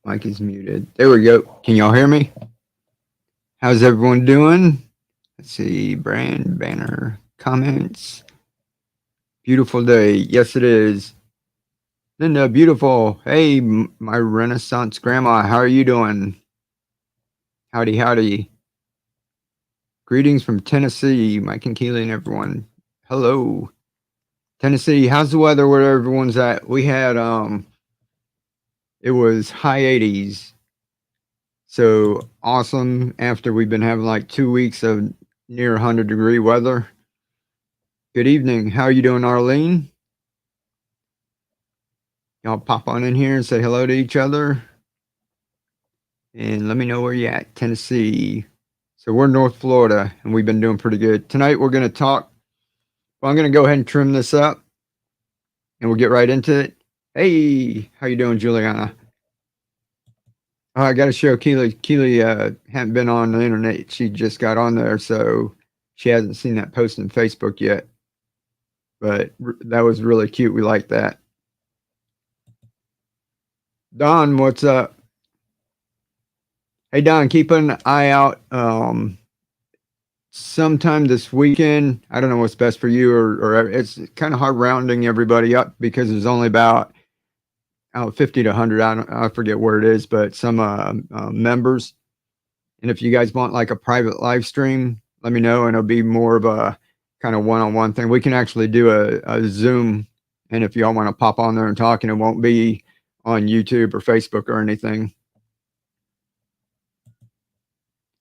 Mic is muted. There we go. Can y'all hear me? How's everyone doing? Let's see. Brand banner comments. Beautiful day. Yes, it is. Linda, beautiful. Hey, my Renaissance grandma. How are you doing? Howdy, howdy. Greetings from Tennessee. Mike and Keely and everyone. Hello. Tennessee, how's the weather where everyone's at? We had it was high 80s. So awesome after we've been having like 2 weeks of near 100-degree weather. Good evening. How are you doing, Arlene? Y'all pop on in here and say hello to each other. And let me know where you're at. Tennessee. So we're North Florida and we've been doing pretty good. Tonight we're going to talk. Well, I'm going to go ahead and trim this up and we'll get right into it. Hey, how you doing, Juliana? Oh, I got to show Keely. Keely hadn't been on the internet. She just got on there, so she hasn't seen that post on Facebook yet. But that was really cute. We like that. Don, what's up? Hey, Don, keep an eye out. Sometime this weekend, I don't know what's best for you, or it's kind of hard rounding everybody up because there's only about 50 to 100. I forget where it is, but some members. And if you guys want like a private live stream, let me know, and it'll be more of a kind of one-on-one thing. We can actually do a Zoom, and if y'all want to pop on there and talk, and it won't be on YouTube or Facebook or anything.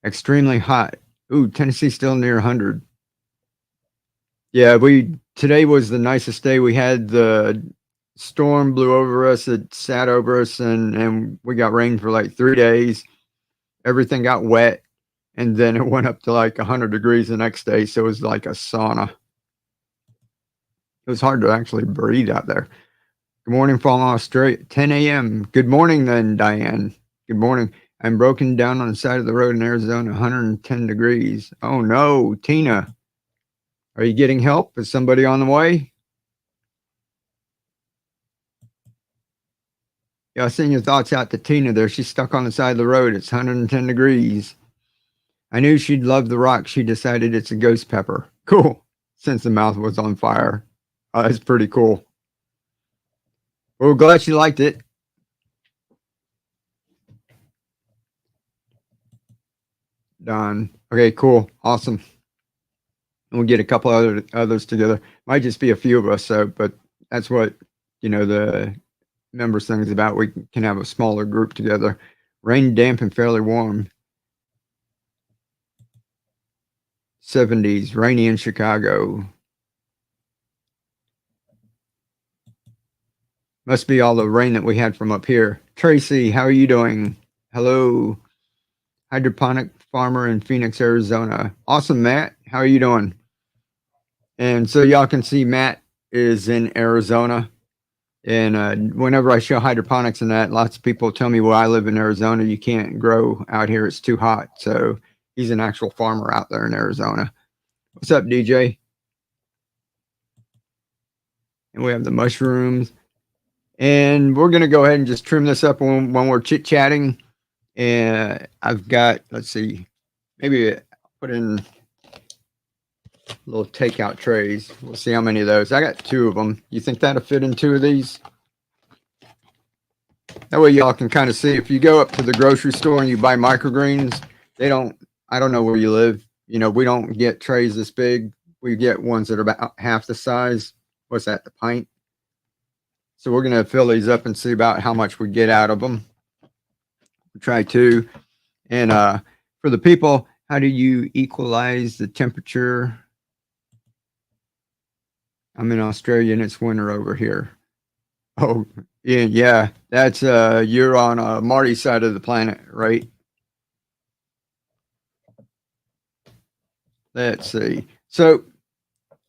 Extremely hot. Ooh, Tennessee's still near 100. Yeah, today was the nicest day. We had the storm blew over us, it sat over us, and we got rain for like 3 days. Everything got wet, and then it went up to like 100 degrees the next day, so it was like a sauna. It was hard to actually breathe out there. Good morning from Australia. 10 a.m. Good morning then, Diane. Good morning. I'm broken down on the side of the road in Arizona, 110 degrees. Oh no, Tina. Are you getting help? Is somebody on the way? Yeah, I send your thoughts out to Tina there. She's stuck on the side of the road. It's 110 degrees. I knew she'd love the rock. She decided it's a ghost pepper. Cool. Since the mouth was on fire. That's pretty cool. Well, we're glad she liked it. Done. Okay, cool. Awesome. And we'll get a couple others together. Might just be a few of us, so but that's what the members thing is about. We can have a smaller group together. Rain, damp, and fairly warm. 70s, rainy in Chicago. Must be all the rain that we had from up here. Tracy, how are you doing? Hello. Hydroponic farmer in Phoenix, Arizona. Awesome, Matt. How are you doing? And so y'all can see Matt is in Arizona. And whenever I show hydroponics and that, lots of people tell me, well, I live in Arizona. You can't grow out here. It's too hot. So he's an actual farmer out there in Arizona. What's up, DJ? And we have the mushrooms. And we're going to go ahead and just trim this up when we're chit-chatting. And I've got, let's see, maybe put in little takeout trays. We'll see how many of those. I got 2 of them. You think that'll fit in 2 of these? That way y'all can kind of see. If you go up to the grocery store and you buy microgreens, I don't know where you live. We don't get trays this big. We get ones that are about half the size. What's that, the pint? So we're going to fill these up and see about how much we get out of them. We'll try 2. And for the people, how do you equalize the temperature? I'm in Australia and it's winter over here. Oh, yeah. That's you're on Marty's side of the planet, right? Let's see. So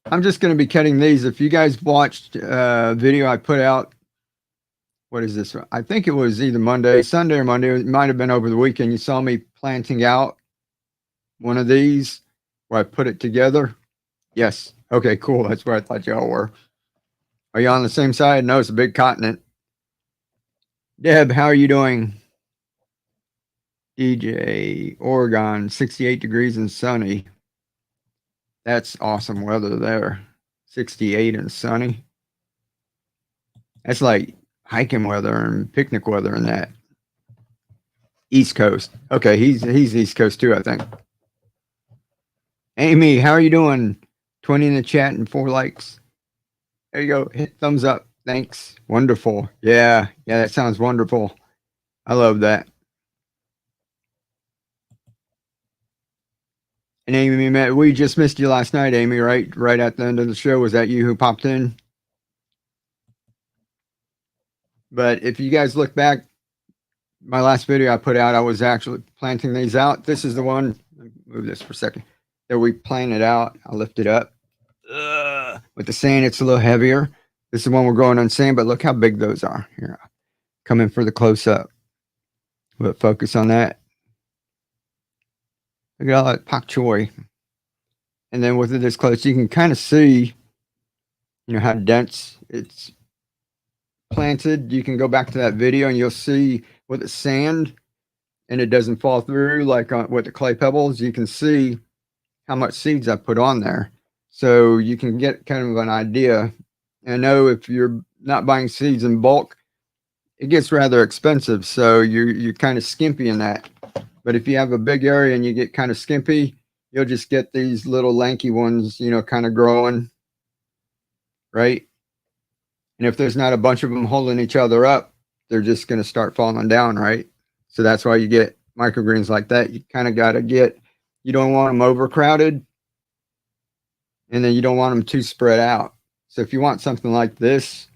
I'm just going to be cutting these. If you guys watched a video I put out, what is this? I think it was either Sunday or Monday. It might have been over the weekend. You saw me planting out one of these where I put it together. Yes. Okay, cool. That's where I thought y'all were. Are you on the same side? No, it's a big continent. Deb, how are you doing? DJ, Oregon, 68 degrees and sunny. That's awesome weather there. 68 and sunny. That's like hiking weather and picnic weather and that. East Coast. Okay, he's East Coast too, I think. Amy, how are you doing? 20 in the chat and 4 likes. There you go. Hit thumbs up. Thanks. Wonderful. Yeah, that sounds wonderful. I love that. And Amy, we just missed you last night, Amy, right? Right at the end of the show. Was that you who popped in? But if you guys look back, my last video I put out, I was actually planting these out. This is the one. Let me move this for a second. That we planted out. I'll lift it up. With the sand, it's a little heavier. This is the one we're growing on sand, but look how big those are. Here, come in for the close up. But focus on that. Look at all that pak choi. And then with it this close, you can kind of see, how dense it's planted. You can go back to that video and you'll see with the sand and it doesn't fall through like with the clay pebbles. You can see how much seeds I put on there. So you can get kind of an idea. And I know if you're not buying seeds in bulk, it gets rather expensive. So you're kind of skimpy in that. But if you have a big area and you get kind of skimpy, you'll just get these little lanky ones, kind of growing, right? And if there's not a bunch of them holding each other up, they're just going to start falling down, right? So that's why you get microgreens like that. You kind of got to you don't want them overcrowded, and then you don't want them too spread out. So if you want something like this,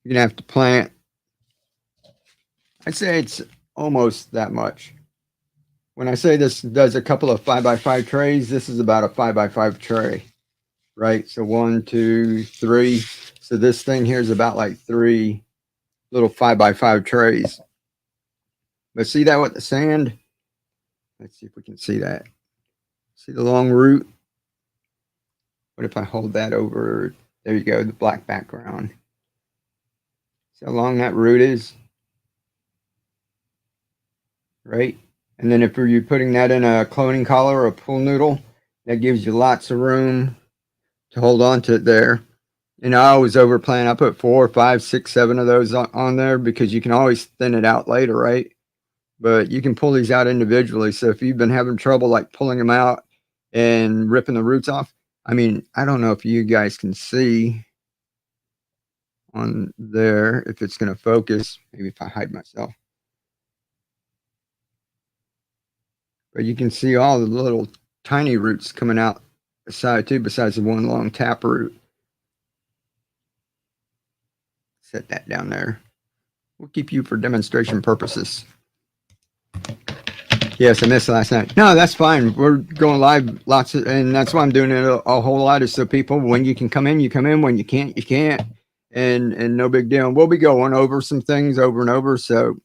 you're going to have to plant, I'd say it's almost that much. When I say this does a couple of 5x5 trays, this is about a 5x5 tray, right? So 1, 2, 3. So this thing here is about like 3 little 5x5 trays. But see that with the sand? Let's see if we can see that. See the long root? What if I hold that over? There you go, the black background. See how long that root is? Right? And then if you're putting that in a cloning collar or a pool noodle, that gives you lots of room to hold on to it there. And I always overplant. I put 4, 5, 6, 7 of those on there because you can always thin it out later, right? But you can pull these out individually. So if you've been having trouble like pulling them out and ripping the roots off, I mean, I don't know if you guys can see on there, if it's going to focus. Maybe if I hide myself. But you can see all the little tiny roots coming out the side too, besides the one long tap root. Set that down there. We'll keep you for demonstration purposes. Yes, I missed last night. No, that's fine. We're going live lots of, and that's why I'm doing it a whole lot is so people, when you can come in, you come in. When you can't, you can't. And no big deal. We'll be going over some things over and over. So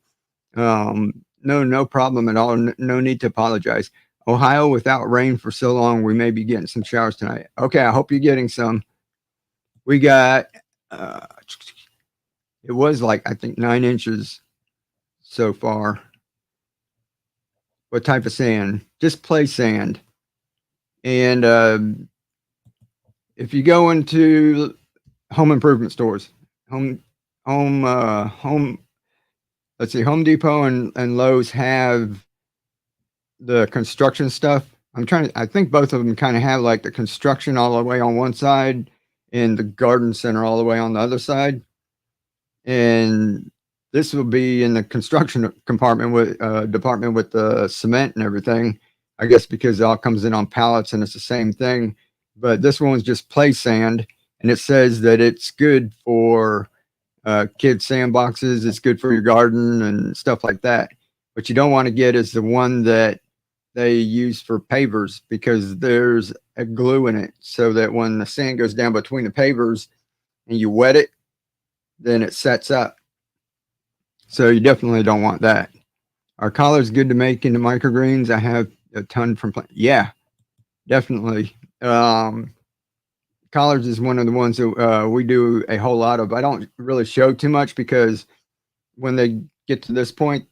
no problem at all. No need to apologize. Ohio, without rain for so long, we may be getting some showers tonight. Okay, I hope you're getting some. We got, it was like, I think 9 inches so far. What type of sand? Just play sand. And if you go into home improvement stores, Home Depot and Lowe's have the construction stuff. I think both of them kind of have like the construction all the way on one side and the garden center all the way on the other side. And this will be in the construction department with the cement and everything, I guess, because it all comes in on pallets and it's the same thing. But this one's just play sand, and it says that it's good for kids' sandboxes. It's good for your garden and stuff like that. What you don't want to get is the one that they use for pavers, because there's a glue in it, so that when the sand goes down between the pavers and you wet it, then it sets up. So you definitely don't want that. Are collards good to make into microgreens? I have a ton from yeah, definitely. Collards is one of the ones that we do a whole lot of. I don't really show too much because when they get to this point,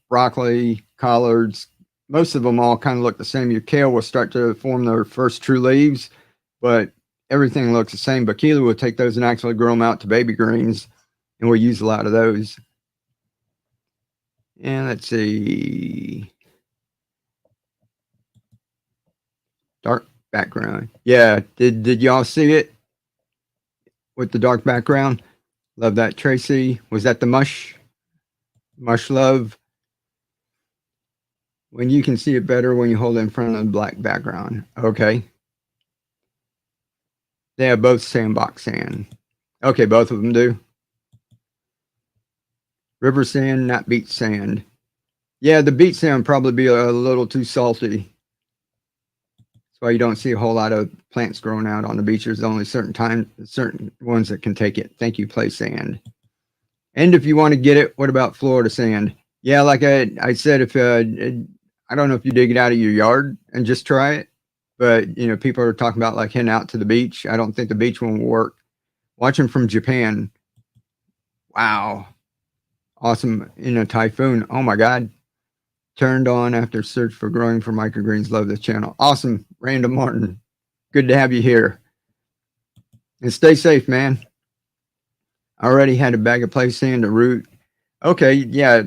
broccoli, collards. Most of them all kind of look the same. Your kale will start to form their first true leaves, but everything looks the same. But Keely will take those and actually grow them out to baby greens, and we'll use a lot of those. And let's see. Dark background. Yeah, did y'all see it with the dark background? Love that, Tracy. Was that the mush love? When you can see it better when you hold it in front of the black background. Okay. They have both sandbox sand. Okay, both of them do. River sand, not beach sand. Yeah, the beach sand probably be a little too salty. That's why you don't see a whole lot of plants growing out on the beach. There's only certain ones that can take it. Thank you, play sand. And if you want to get it, what about Florida sand? Yeah, like I said, if I don't know if you dig it out of your yard and just try it, but you know, people are talking about like heading out to the beach. I don't think the beach will work. Watching from Japan. Wow. Awesome in a typhoon. Oh my God. Turned on after search for growing for microgreens. Love this channel. Awesome. Random Martin. Good to have you here. And stay safe, man. I already had a bag of play sand to root. Okay, yeah.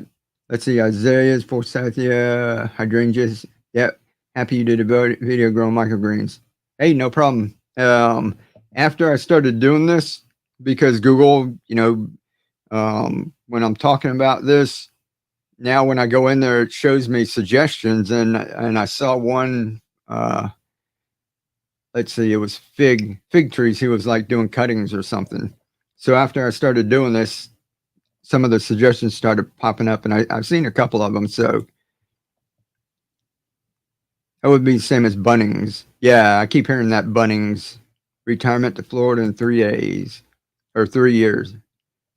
Let's see. Azaleas, forsythia, hydrangeas. Yep. Happy you did a video growing microgreens. Hey, no problem. After I started doing this, because Google, you know, when I'm talking about this, now when I go in there, it shows me suggestions, and I saw one. Let's see, it was fig trees. He was like doing cuttings or something. So after I started doing this, some of the suggestions started popping up, and I've seen a couple of them. So that would be the same as Bunnings. Yeah, I keep hearing that Bunnings. Retirement to Florida in 3 days or 3 years.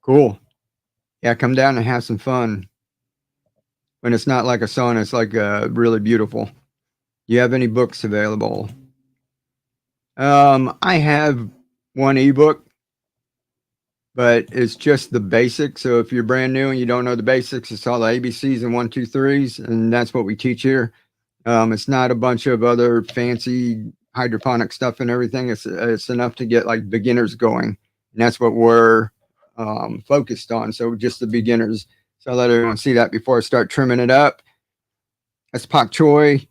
Cool. Yeah, come down and have some fun. When it's not like a sauna, it's like really beautiful. Do you have any books available? I have one ebook, but it's just the basics. So if you're brand new and you don't know the basics, it's all the ABCs and 1, 2, 3s, and that's what we teach here. It's not a bunch of other fancy hydroponic stuff and everything. It's enough to get like beginners going, and that's what we're focused on. So just the beginners. So I'll let everyone see that before I start trimming it up. That's pak choi.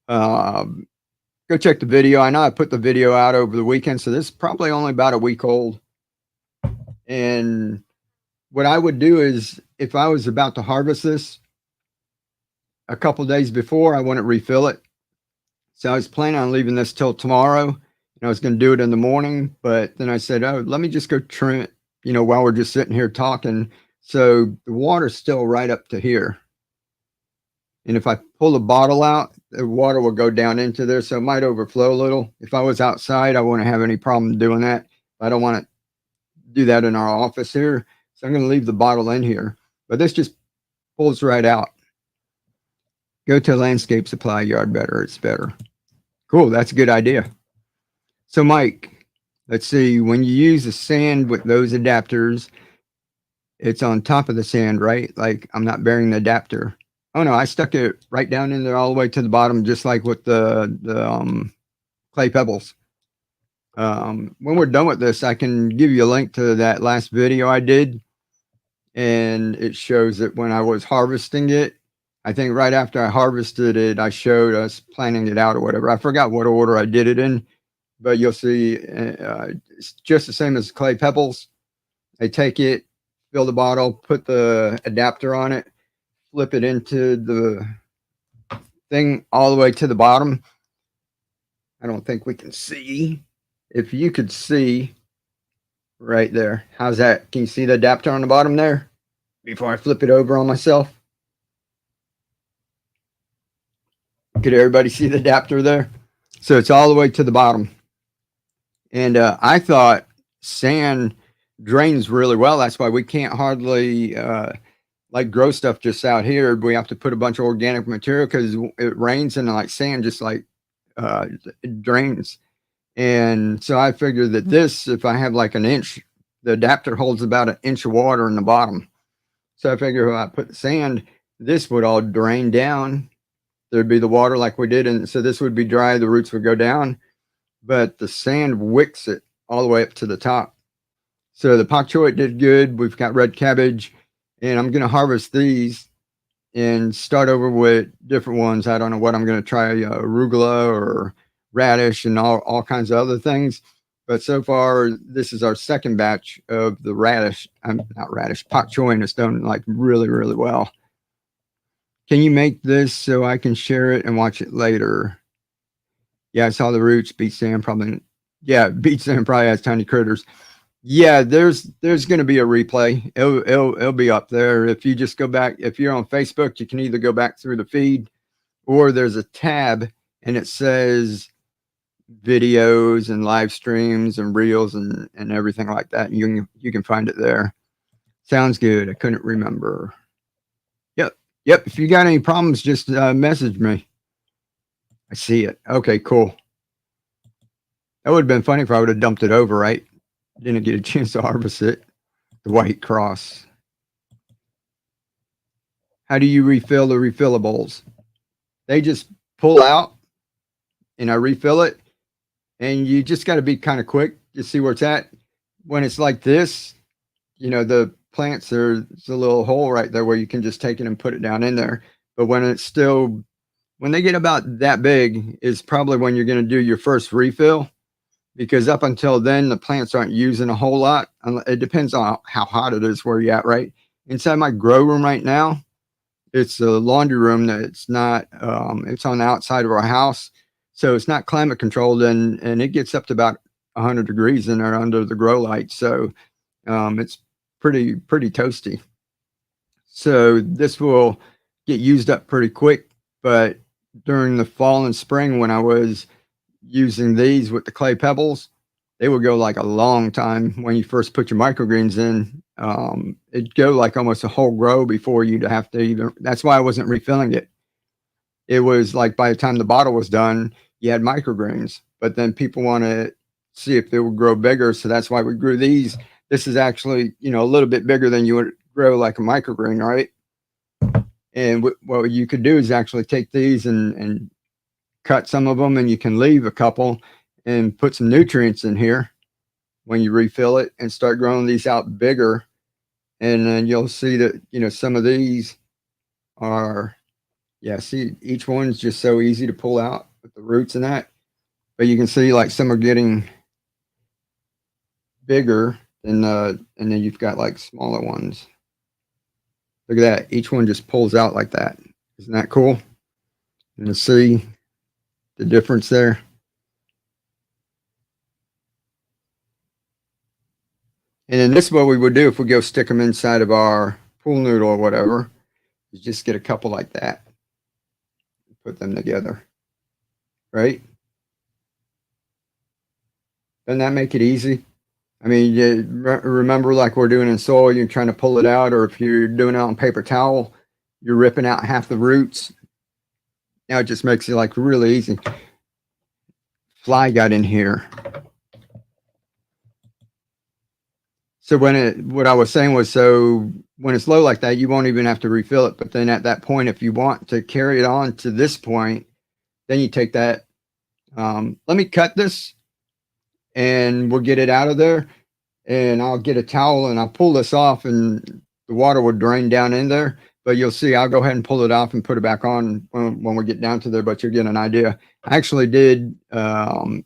Go check the video. I know I put the video out over the weekend, so this is probably only about a week old. And what I would do is, if I was about to harvest this a couple days before, I wouldn't refill it. So I was planning on leaving this till tomorrow. And I was going to do it in the morning, but then I said, oh, let me just go trim it, you know, while we're just sitting here talking. So the water's still right up to here. And if I pull the bottle out, the water will go down into there. So it might overflow a little. If I was outside, I wouldn't have any problem doing that. I don't want to do that in our office here. So I'm going to leave the bottle in here. But this just pulls right out. Go to a landscape supply yard better. It's better. Cool. That's a good idea. So Mike, let's see. When you use the sand with those adapters, it's on top of the sand, right? Like I'm not burying the adapter. Oh no, I stuck it right down in there all the way to the bottom, just like with the clay pebbles. When we're done with this, I can give you a link to that last video I did, and it shows that when I was harvesting it, I think right after I harvested it, I showed us planting it out or whatever. I forgot what order I did it in, but you'll see it's just the same as clay pebbles. I take it, fill the bottle, put the adapter on it, flip it into the thing all the way to the bottom. I don't think we can see. If you could see right there, how's that? Can you see the adapter on the bottom there before I flip it over on myself? Could everybody see the adapter there? So it's all the way to the bottom. And I thought sand drains really well. That's why we can't hardly like grow stuff just out here. We have to put a bunch of organic material because it rains and like sand just like it drains. And so I figured that this, if I have like an inch, the adapter holds about an inch of water in the bottom. So I figure if I put the sand, this would all drain down. There'd be the water like we did, and so this would be dry, the roots would go down, but the sand wicks it all the way up to the top. So the pak choi did good. We've got red cabbage, and I'm gonna harvest these and start over with different ones. I don't know what I'm gonna try, arugula or radish and all kinds of other things. But so far, this is our second batch of the radish. I'm not radish, pak choi, and it's done like really, really well. Can you make this so I can share it and watch it later? Yeah, I saw the roots. Beach sand probably. Yeah, beach sand probably has tiny critters. Yeah, there's going to be a replay. It'll be up there. If you just go back, if you're on Facebook, you can either go back through the feed, or there's a tab and it says videos and live streams and reels and everything like that. And you can find it there. Sounds good. I couldn't remember. Yep. If you got any problems, just message me. I see it. Okay, cool. That would have been funny if I would have dumped it over, right? Didn't get a chance to harvest it. The white cross. How do you refill the refillables? They just pull out and I refill it. And you just got to be kind of quick to see where it's at. When it's like this, the plants, there's a little hole right there where you can just take it and put it down in there. But when they get about that big is probably when you're going to do your first refill, because up until then, the plants aren't using a whole lot. It depends on how hot it is where you're at, right? Inside my grow room right now, it's a laundry room that it's not, it's on the outside of our house. So it's not climate controlled, and it gets up to about 100 degrees in there under the grow light. So it's pretty toasty. So this will get used up pretty quick. But during the fall and spring, when I was using these with the clay pebbles, they would go like a long time. When you first put your microgreens in, it'd go like almost a whole grow before you'd have to even. That's why I wasn't refilling it. It was like by the time the bottle was done, you had microgreens. But then people want to see if they would grow bigger, so that's why we grew these. This is actually, a little bit bigger than you would grow like a microgreen, right? And what you could do is actually take these and cut some of them, and you can leave a couple and put some nutrients in here when you refill it and start growing these out bigger. And then you'll see that, some of these are, see, each one's just so easy to pull out with the roots and that. But you can see like some are getting bigger and then you've got like smaller ones. Look at that. Each one just pulls out like that. Isn't that cool? And to see the difference there. And then this is what we would do if we go stick them inside of our pool noodle or whatever, is just get a couple like that. Put them together. Right? Doesn't that make it easy? I mean, you remember like we're doing in soil, you're trying to pull it out, or if you're doing it on paper towel, you're ripping out half the roots. Now it just makes it like really easy. Fly got in here. So what I was saying was, so when it's low like that, you won't even have to refill it. But then at that point, if you want to carry it on to this point, then you take that. Let me cut this and we'll get it out of there. And I'll get a towel and I'll pull this off and the water will drain down in there. But you'll see, I'll go ahead and pull it off and put it back on when we get down to there, but you'll get an idea. I actually did a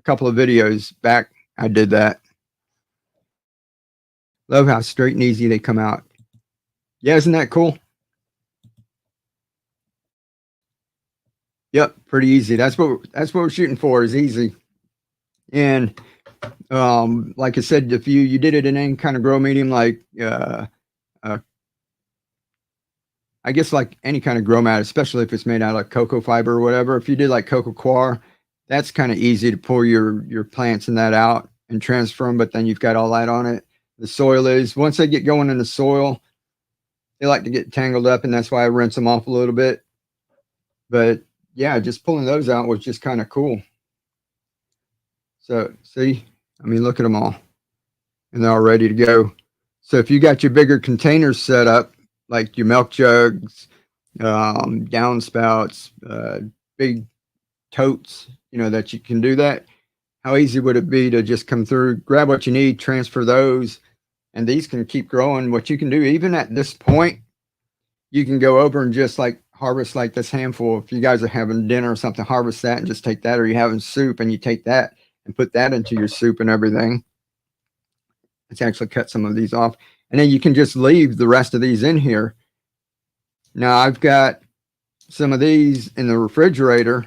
couple of videos back. I did that. Love how straight and easy they come out. Yeah, isn't that cool? Yep, pretty easy. That's what we're shooting for, is easy. And like I said, if you did it in any kind of grow medium, like I guess like any kind of grow mat, especially if it's made out of cocoa fiber or whatever. If you did like cocoa coir, that's kind of easy to pull your plants and that out and transfer them, but then you've got all that on it. The soil is, once they get going in the soil, they like to get tangled up, and that's why I rinse them off a little bit. But yeah, just pulling those out was just kind of cool. So see, I mean, look at them all, and they're all ready to go. So if you got your bigger containers set up, like your milk jugs, downspouts, big totes, that you can do that. How easy would it be to just come through, grab what you need, transfer those, and these can keep growing. What you can do, even at this point, you can go over and just like harvest like this handful. If you guys are having dinner or something, harvest that and just take that, or you're having soup and you take that and put that into your soup and everything. Let's actually cut some of these off. And then you can just leave the rest of these in here. Now I've got some of these in the refrigerator,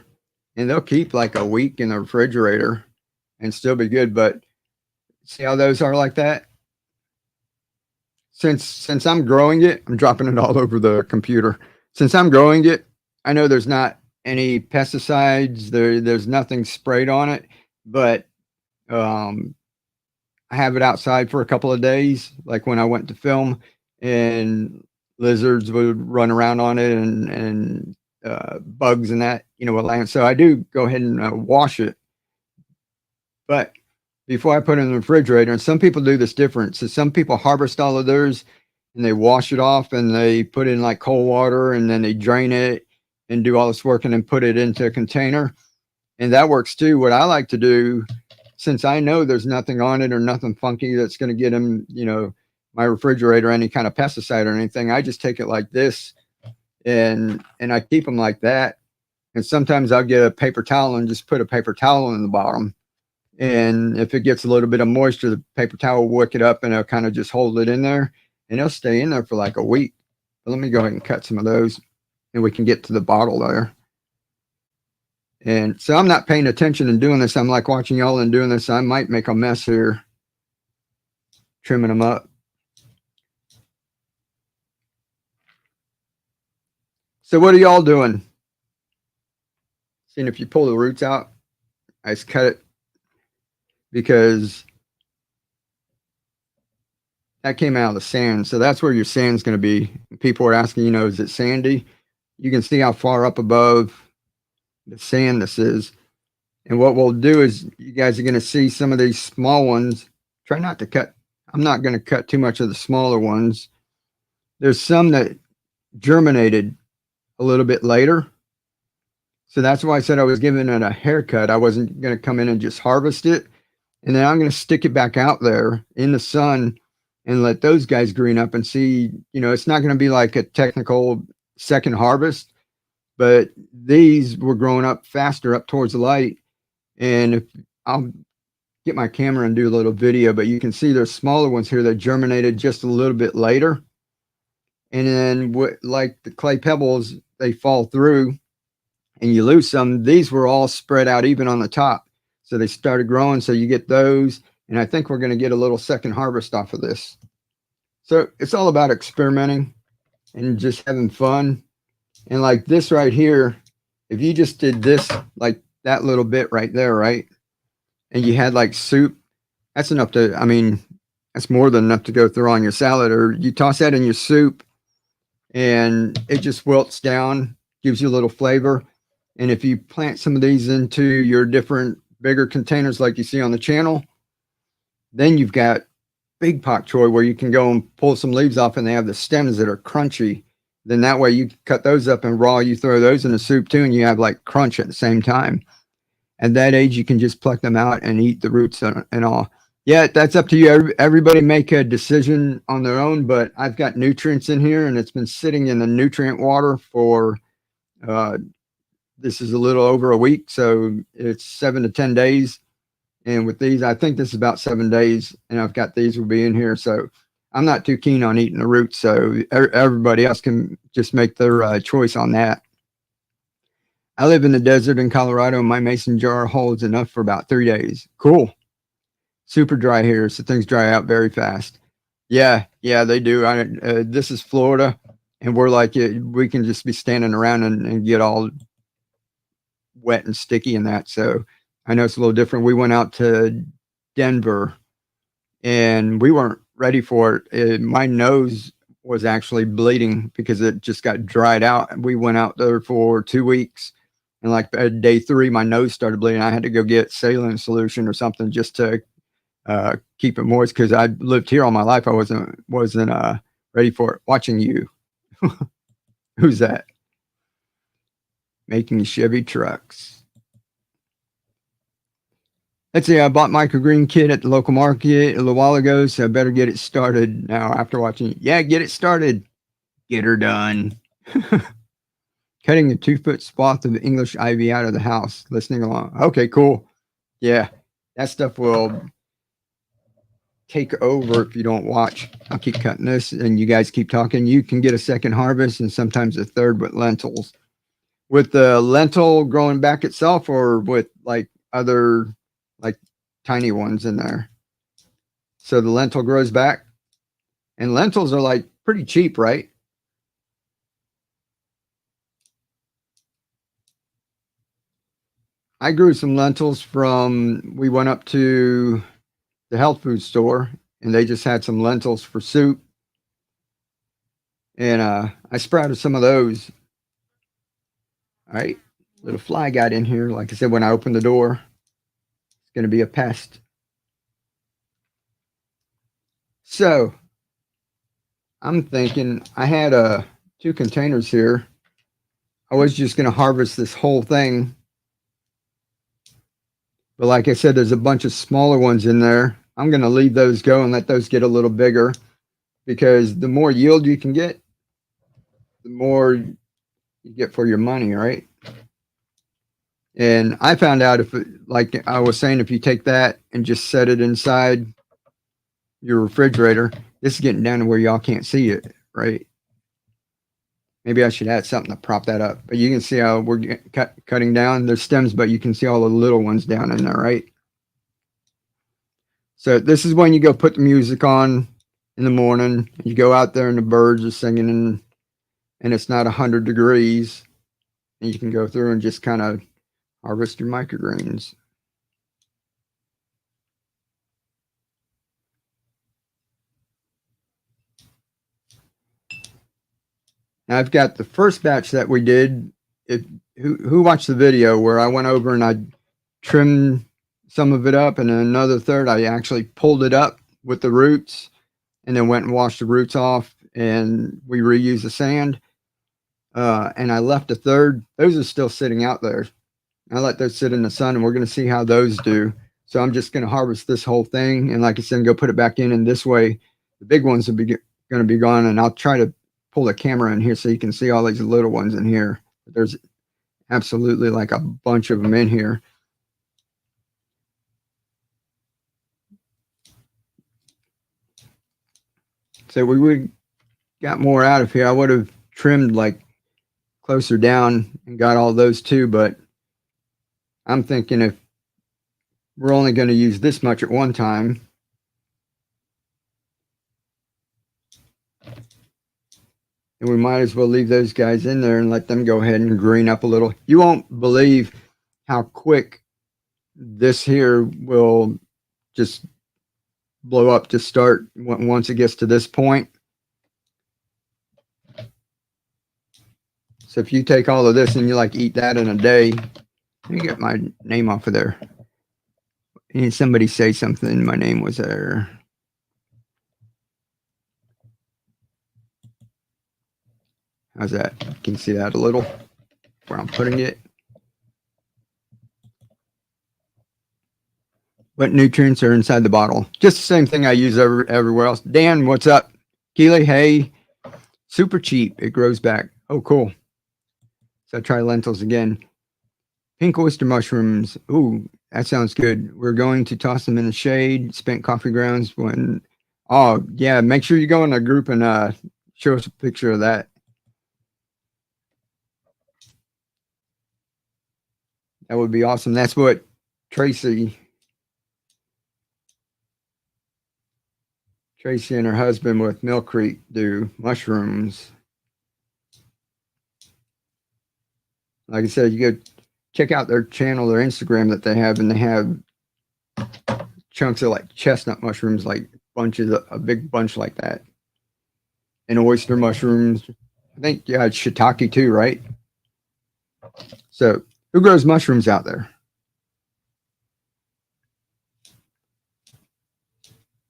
and they'll keep like a week in the refrigerator and still be good. But see how those are like that? Since I'm growing it, I'm dropping it all over the computer. Since I'm growing it, I know there's not any pesticides. There's nothing sprayed on it, but um, I have it outside for a couple of days, like when I went to film, and lizards would run around on it, and bugs and that, would land. So I do go ahead and wash it, but before I put it in the refrigerator, and some people do this different. So some people harvest all of theirs and they wash it off and they put it in like cold water and then they drain it and do all this work and then put it into a container. And that works too. What I like to do, since I know there's nothing on it or nothing funky that's going to get them, my refrigerator, any kind of pesticide or anything, I just take it like this and I keep them like that. And sometimes I'll get a paper towel and just put a paper towel in the bottom. And if it gets a little bit of moisture, the paper towel will wick it up and it'll kind of just hold it in there and it'll stay in there for like a week. But let me go ahead and cut some of those and we can get to the bottle there. And so I'm not paying attention and doing this. I'm like watching y'all and doing this. I might make a mess here, trimming them up. So what are y'all doing? Seeing if you pull the roots out, I just cut it because that came out of the sand. So that's where your sand's going to be. People are asking, is it sandy? You can see how far up above the sand this is. And what we'll do is you guys are going to see some of these small ones. Try not to cut. I'm not going to cut too much of the smaller ones. There's some that germinated a little bit later. So that's why I said I was giving it a haircut. I wasn't going to come in and just harvest it. And then I'm going to stick it back out there in the sun and let those guys green up and see, it's not going to be like a technical second harvest, but these were growing up faster up towards the light. And if I'll get my camera and do a little video, but you can see there's smaller ones here that germinated just a little bit later. And then like the clay pebbles, they fall through and you lose some. These were all spread out even on the top. So they started growing. So you get those. And I think we're going to get a little second harvest off of this. So it's all about experimenting and just having fun. And like this right here, if you just did this, like that little bit right there, right? And you had like soup, that's enough to, that's more than enough to go through on your salad. Or you toss that in your soup and it just wilts down, gives you a little flavor. And if you plant some of these into your different bigger containers like you see on the channel, then you've got big pak choi where you can go and pull some leaves off and they have the stems that are crunchy. Then that way you cut those up and raw, you throw those in the soup too, and you have like crunch at the same time. At that age, you can just pluck them out and eat the roots and all. Yeah, that's up to you. Everybody make a decision on their own, but I've got nutrients in here and it's been sitting in the nutrient water for, this is a little over a week. So it's 7 to 10 days. And with these, I think this is about 7 days and I've got these will be in here. So I'm not too keen on eating the roots. So everybody else can just make their choice on that. I live in the desert in Colorado and my mason jar holds enough for about 3 days. Cool. Super dry here. So things dry out very fast. Yeah, they do. This is Florida and we're like, we can just be standing around and get all wet and sticky and that. So I know it's a little different. We went out to Denver and we weren't ready for it. My nose was actually bleeding because it just got dried out. We went out there for 2 weeks and like day 3, my nose started bleeding. I had to go get saline solution or something just to keep it moist because I lived here all my life. I wasn't ready for it. Watching you. Who's that? Making Chevy trucks. Let's see, I bought Microgreen kit at the local market a little while ago, so I better get it started now after watching it. Yeah, get it started. Get her done. Cutting a 2-foot swath of English ivy out of the house. Listening along. Okay, cool. Yeah, that stuff will take over if you don't watch. I'll keep cutting this and you guys keep talking. You can get a second harvest and sometimes a third with lentils. With the lentil growing back itself or with like other like tiny ones in there. So the lentil grows back and lentils are like pretty cheap, right? I grew some lentils from, we went up to the health food store and they just had some lentils for soup. And I sprouted some of those. All right. Little fly got in here. Like I said, when I opened the door, it's going to be a pest. So I'm thinking I had 2 containers here. I was just going to harvest this whole thing. But like I said, there's a bunch of smaller ones in there. I'm going to leave those go and let those get a little bigger because the more yield you can get, the more you get for your money, right? And I found out if, like I was saying, if you take that and just set it inside your refrigerator, this is getting down to where y'all can't see it, right? Maybe I should add something to prop that up. But you can see how we're cutting down. There's stems, but you can see all the little ones down in there, right? So this is when you go put the music on in the morning. You go out there and the birds are singing and it's not 100 degrees. And you can go through and just kind of harvest your microgreens. Now I've got the first batch that we did. Who watched the video where I went over and I trimmed some of it up, and then another third I actually pulled it up with the roots, and then went and washed the roots off, and we reused the sand. And I left a third. Those are still sitting out there. I let those sit in the sun, and we're going to see how those do. So I'm just going to harvest this whole thing, and like I said, go put it back in. And this way, the big ones will be going to be gone. And I'll try to pull the camera in here so you can see all these little ones in here. There's absolutely like a bunch of them in here. So we would got more out of here. I would have trimmed like closer down and got all those too, but I'm thinking if we're only going to use this much at one time, and we might as well leave those guys in there and let them go ahead and green up a little. You won't believe how quick this here will just blow up to start once it gets to this point. So if you take all of this and you like eat that in a day, let me get my name off of there. And somebody say something. My name was there. How's that? Can you see that a little? Where I'm putting it. What nutrients are inside the bottle? Just the same thing I use everywhere else. Dan, what's up? Keely, hey. Super cheap. It grows back. Oh, cool. So I try lentils again. Pink oyster mushrooms. Ooh, that sounds good. We're going to toss them in the shade. Spent coffee grounds when. Oh, yeah. Make sure you go in a group and show us a picture of that. That would be awesome. That's what Tracy and her husband with Mill Creek do. Mushrooms. Like I said, you go check out their channel, their Instagram that they have, and they have chunks of like chestnut mushrooms, like bunches, a big bunch like that. And oyster mushrooms. I think, yeah, it's shiitake too, right? So who grows mushrooms out there?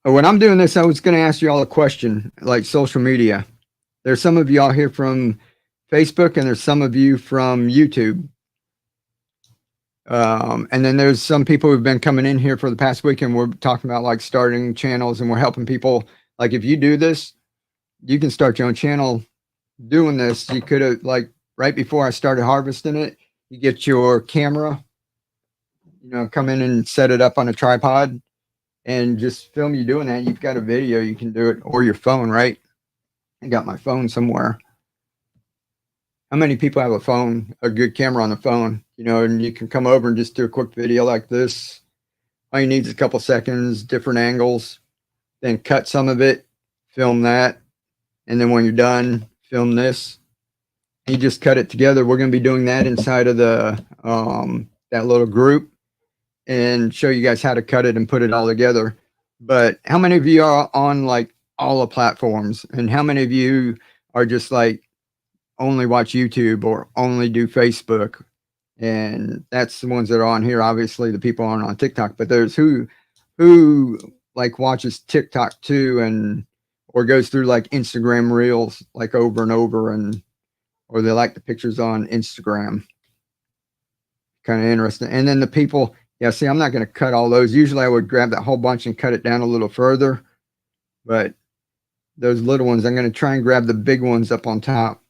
When I'm doing this, I was going to ask you all a question, like social media. There's some of y'all here from Facebook, and there's some of you from YouTube. And then there's some people who've been coming in here for the past week, and we're talking about like starting channels, and we're helping people. Like if you do this, you can start your own channel doing this. You could have, like, right before I started harvesting it, you get your camera, come in and set it up on a tripod and just film you doing that. You've got a video, you can do it, or your phone, right? I got my phone somewhere. How many people have a phone, a good camera on the phone, and you can come over and just do a quick video like this. All you need is a couple seconds, different angles, then cut some of it, film that. And then when you're done, film this. You just cut it together. We're going to be doing that inside of the that little group and show you guys how to cut it and put it all together. But how many of you are on like all the platforms, and how many of you are just like only watch YouTube or only do Facebook? And that's the ones that are on here. Obviously, the people aren't on TikTok, but there's who like watches TikTok too, and or goes through like Instagram reels like over and over, and or they like the pictures on Instagram. Kind of interesting. And then the people, yeah, see, I'm not going to cut all those. Usually I would grab that whole bunch and cut it down a little further, but those little ones, I'm going to try and grab the big ones up on top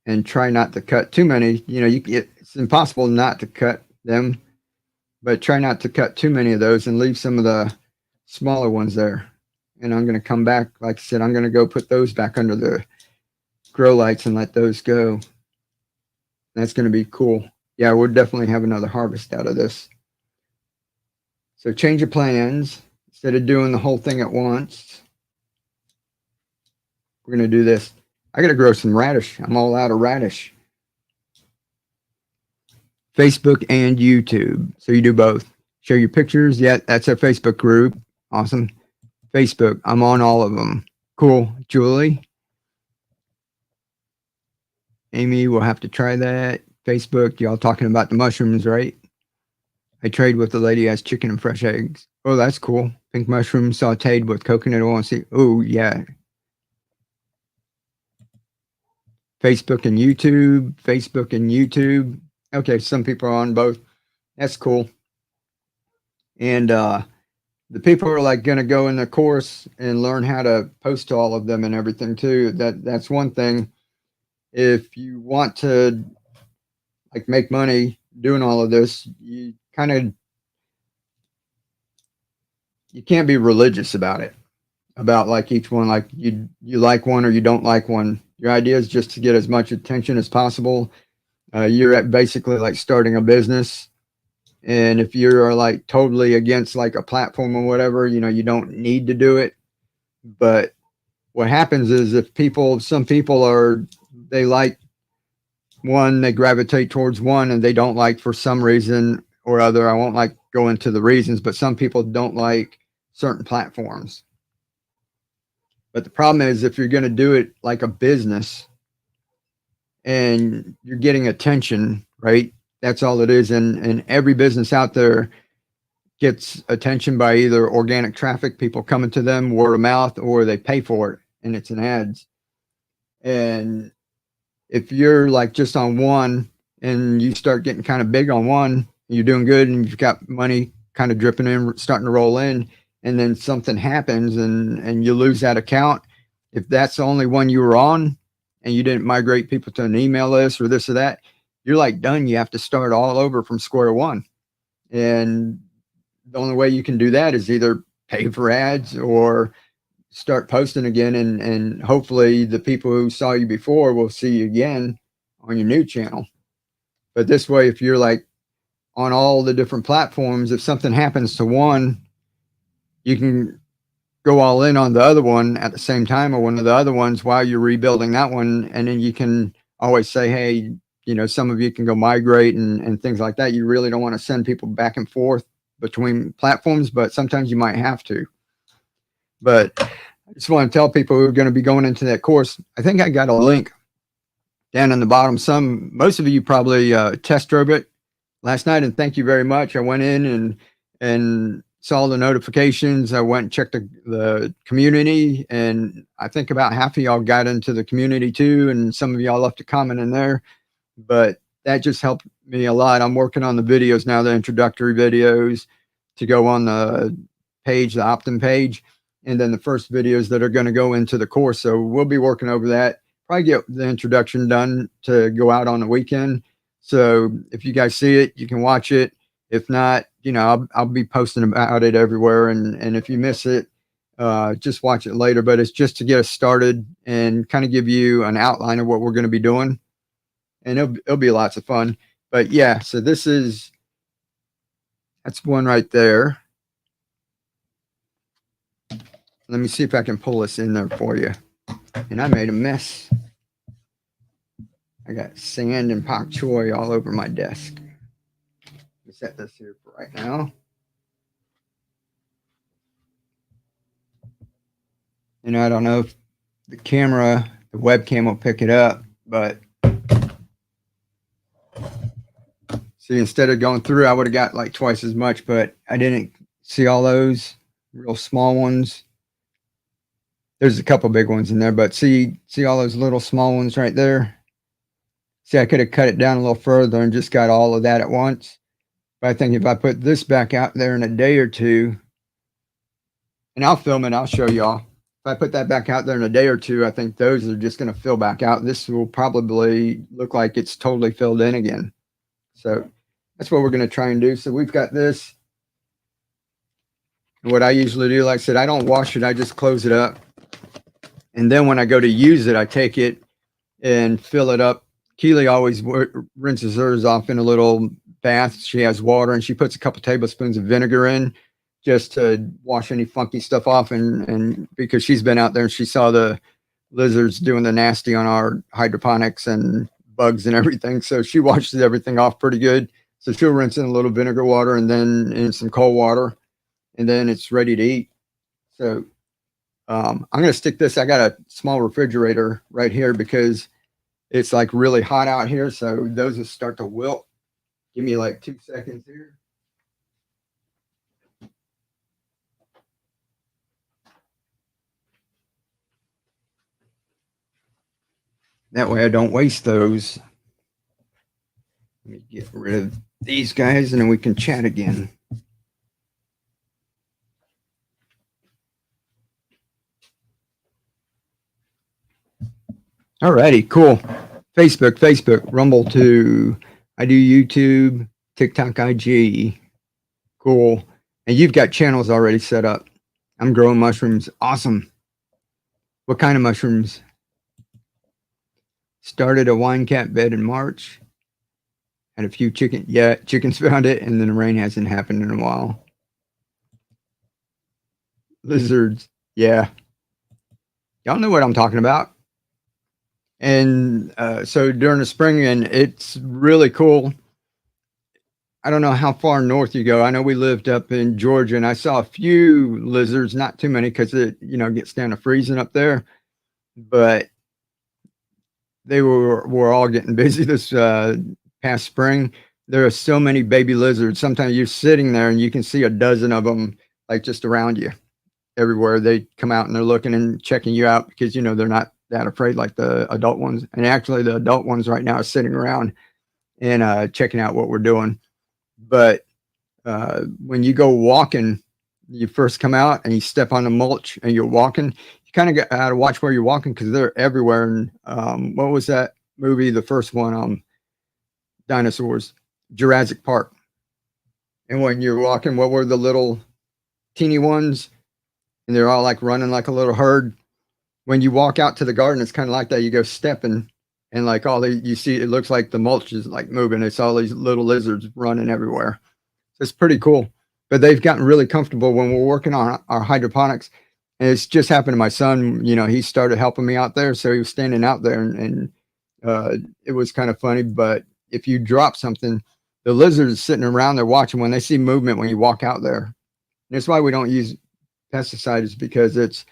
and try not to cut too many. It's impossible not to cut them, but try not to cut too many of those and leave some of the smaller ones there. And I'm going to come back, like I said, I'm going to go put those back under the grow lights and let those go. That's going to be cool. Yeah, we'll definitely have another harvest out of this. So change your plans. Instead of doing the whole thing at once, we're going to do this. I got to grow some radish. I'm all out of radish. Facebook and YouTube. So you do both. Share your pictures. Yeah, that's our Facebook group. Awesome. Facebook. I'm on all of them. Cool. Julie. Amy, we'll have to try that. Facebook, y'all talking about the mushrooms, right? I trade with the lady who has chicken and fresh eggs. Oh, that's cool. Pink mushrooms sauteed with coconut oil and sea. Oh, yeah. Facebook and YouTube. Facebook and YouTube. Okay, some people are on both. That's cool. And the people who are like going to go in the course and learn how to post to all of them and everything too. That's one thing. If you want to like make money doing all of this, you can't be religious about it, about like each one, like you like one or you don't like one. Your idea is just to get as much attention as possible. You're at basically like starting a business, and if you're like totally against like a platform or whatever, you don't need to do it. But what happens is if some people they like one, they gravitate towards one, and they don't like for some reason or other. I won't like go into the reasons, but some people don't like certain platforms. But the problem is if you're going to do it like a business and you're getting attention, right? That's all it is. And every business out there gets attention by either organic traffic, people coming to them, word of mouth, or they pay for it and it's in ads. And if you're like just on one and you start getting kind of big on one, you're doing good and you've got money kind of dripping in, starting to roll in, and then something happens and you lose that account. If that's the only one you were on and you didn't migrate people to an email list or this or that, you're like done. You have to start all over from square one. And the only way you can do that is either pay for ads or start posting again, and hopefully the people who saw you before will see you again on your new channel. But this way, if you're like on all the different platforms, if something happens to one, you can go all in on the other one at the same time, or one of the other ones while you're rebuilding that one. And then you can always say, hey, some of you can go migrate and things like that. You really don't want to send people back and forth between platforms, but sometimes you might have to. But I just want to tell people who are going to be going into that course, I think I got a link down in the bottom. Most of you probably test drove it last night, and thank you very much. I went in and saw the notifications. I went and checked the community, and I think about half of y'all got into the community too, and some of y'all left a comment in there. But that just helped me a lot. I'm working on the videos now, the introductory videos to go on the page, the opt-in page, and then the first videos that are going to go into the course. So we'll be working over that. Probably get the introduction done to go out on the weekend. So if you guys see it, you can watch it. If not, I'll be posting about it everywhere. And if you miss it, just watch it later. But it's just to get us started and kind of give you an outline of what we're going to be doing. And it'll be lots of fun. But yeah, so that's one right there. Let me see if I can pull this in there for you. And I made a mess. I got sand and pak choi all over my desk. Let me set this here for right now. And I don't know if the webcam will pick it up, but see, instead of going through, I would have got like twice as much, but I didn't see all those real small ones. There's a couple big ones in there, but see all those little small ones right there? See, I could have cut it down a little further and just got all of that at once. But I think if I put this back out there in a day or two, and I'll film it, I'll show y'all. If I put that back out there in a day or two, I think those are just going to fill back out. This will probably look like it's totally filled in again. So that's what we're going to try and do. So we've got this. And what I usually do, like I said, I don't wash it. I just close it up. And then when I go to use it, I take it and fill it up. Keely always rinses hers off in a little bath. She has water, and she puts a couple tablespoons of vinegar in just to wash any funky stuff off. And because she's been out there and she saw the lizards doing the nasty on our hydroponics and bugs and everything. So she washes everything off pretty good. So she'll rinse in a little vinegar water and then in some cold water, and then it's ready to eat. So I'm going to stick this. I got a small refrigerator right here because it's like really hot out here. So those will start to wilt. Give me like 2 seconds here. That way I don't waste those. Let me get rid of these guys and then we can chat again. Alrighty, cool. Facebook, Rumble too. I do YouTube, TikTok, IG. Cool. And you've got channels already set up. I'm growing mushrooms. Awesome. What kind of mushrooms? Started a wine cap bed in March. Had a few chickens found it, and then the rain hasn't happened in a while. Lizards. Yeah. Y'all know what I'm talking about. And so during the spring, and it's really cool. I don't know how far north you go. I know we lived up in Georgia, and I saw a few lizards, not too many because it, gets down to freezing up there. But they were all getting busy this past spring. There are so many baby lizards. Sometimes you're sitting there and you can see a dozen of them, like just around you, everywhere. They come out and they're looking and checking you out because they're not that afraid like the adult ones. And actually, the adult ones right now are sitting around and checking out what we're doing. But when you go walking, you first come out and you step on the mulch and you're walking, you kind of got to watch where you're walking because they're everywhere. And what was that movie? The first one, dinosaurs, Jurassic Park. And when you're walking, what were the little teeny ones? And they're all like running like a little herd. When you walk out to the garden, it's kind of like that. You go stepping, and like you see, it looks like the mulch is like moving. It's all these little lizards running everywhere. So it's pretty cool. But they've gotten really comfortable when we're working on our hydroponics. And it's just happened to my son. He started helping me out there. So he was standing out there and it was kind of funny. But if you drop something, the lizards sitting around there watching when they see movement when you walk out there. And that's why we don't use pesticides, because it's,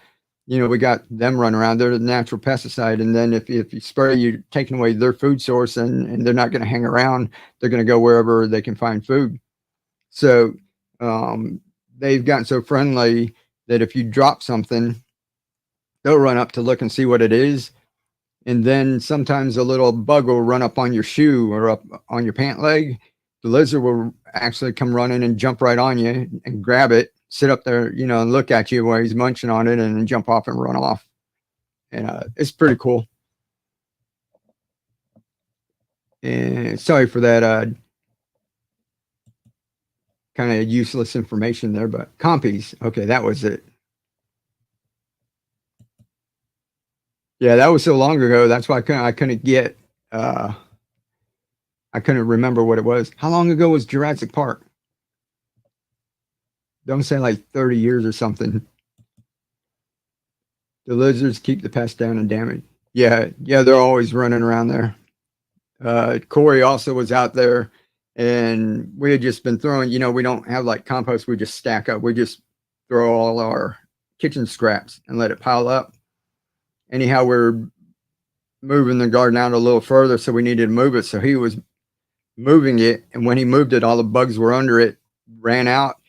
we got them running around. They're the natural pesticide. And then if you spray, you're taking away their food source and they're not going to hang around. They're going to go wherever they can find food. So they've gotten so friendly that if you drop something, they'll run up to look and see what it is. And then sometimes a little bug will run up on your shoe or up on your pant leg. The lizard will actually come running and jump right on you and grab it, sit up there, and look at you while he's munching on it, and then jump off and run off. And it's pretty cool. And sorry for that kind of useless information there, but compies. Okay, that was it. Yeah, that was so long ago. That's why I couldn't get. I couldn't remember what it was. How long ago was Jurassic Park? Don't say like 30 years or something. The lizards keep the pests down and damage. Yeah, they're always running around there. Corey also was out there, and we had just been throwing. We don't have like compost. We just stack up. We just throw all our kitchen scraps and let it pile up. Anyhow, we're moving the garden out a little further, so we needed to move it. So he was moving it, and when he moved it, all the bugs were under it, ran out,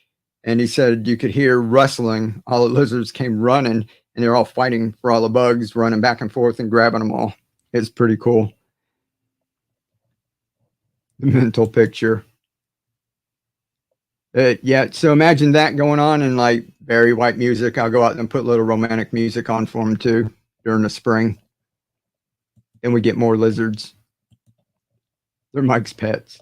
and he said you could hear rustling. All the lizards came running, and they're all fighting for all the bugs, running back and forth and grabbing them all. It's pretty cool. The mental picture. Yeah, so imagine that going on and like very white music. I'll go out and put a little romantic music on for them too during the spring. Then we get more lizards. They're Mike's pets.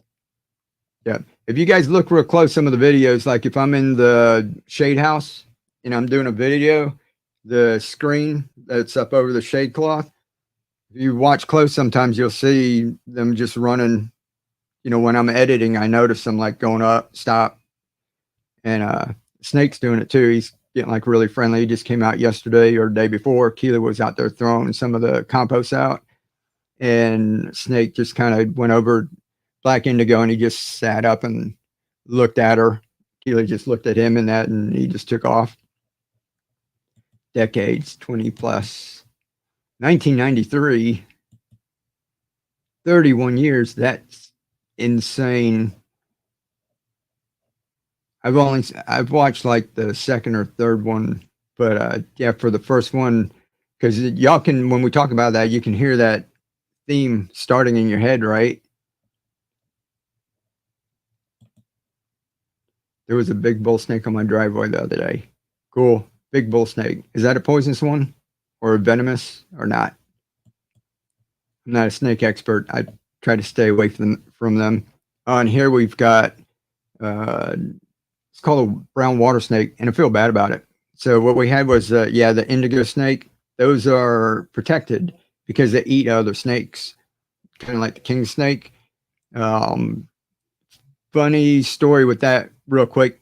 Yeah. If you guys look real close, some of the videos, like if I'm in the shade house and I'm doing a video, the screen that's up over the shade cloth, if you watch close, sometimes you'll see them just running. When I'm editing, I notice them like going up, stop. And Snake's doing it too. He's getting like really friendly. He just came out yesterday or the day before. Keela was out there throwing some of the compost out. And Snake just kind of went over Black Indigo and he just sat up and looked at her. Keela just looked at him and he just took off. Decades, 20 plus. 1993, 31 years. That's insane. I've watched like the second or third one, but yeah, for the first one, because y'all can, when we talk about that, you can hear that theme starting in your head, right? There was a big bull snake on my driveway the other day. Cool. Big bull snake. Is that a poisonous one or a venomous or not? I'm not a snake expert. I try to stay away from them. On here we've got it's called a brown water snake, and I feel bad about it. So what we had was the indigo snake. Those are protected because they eat other snakes, kind of like the king snake. Funny story with that real quick.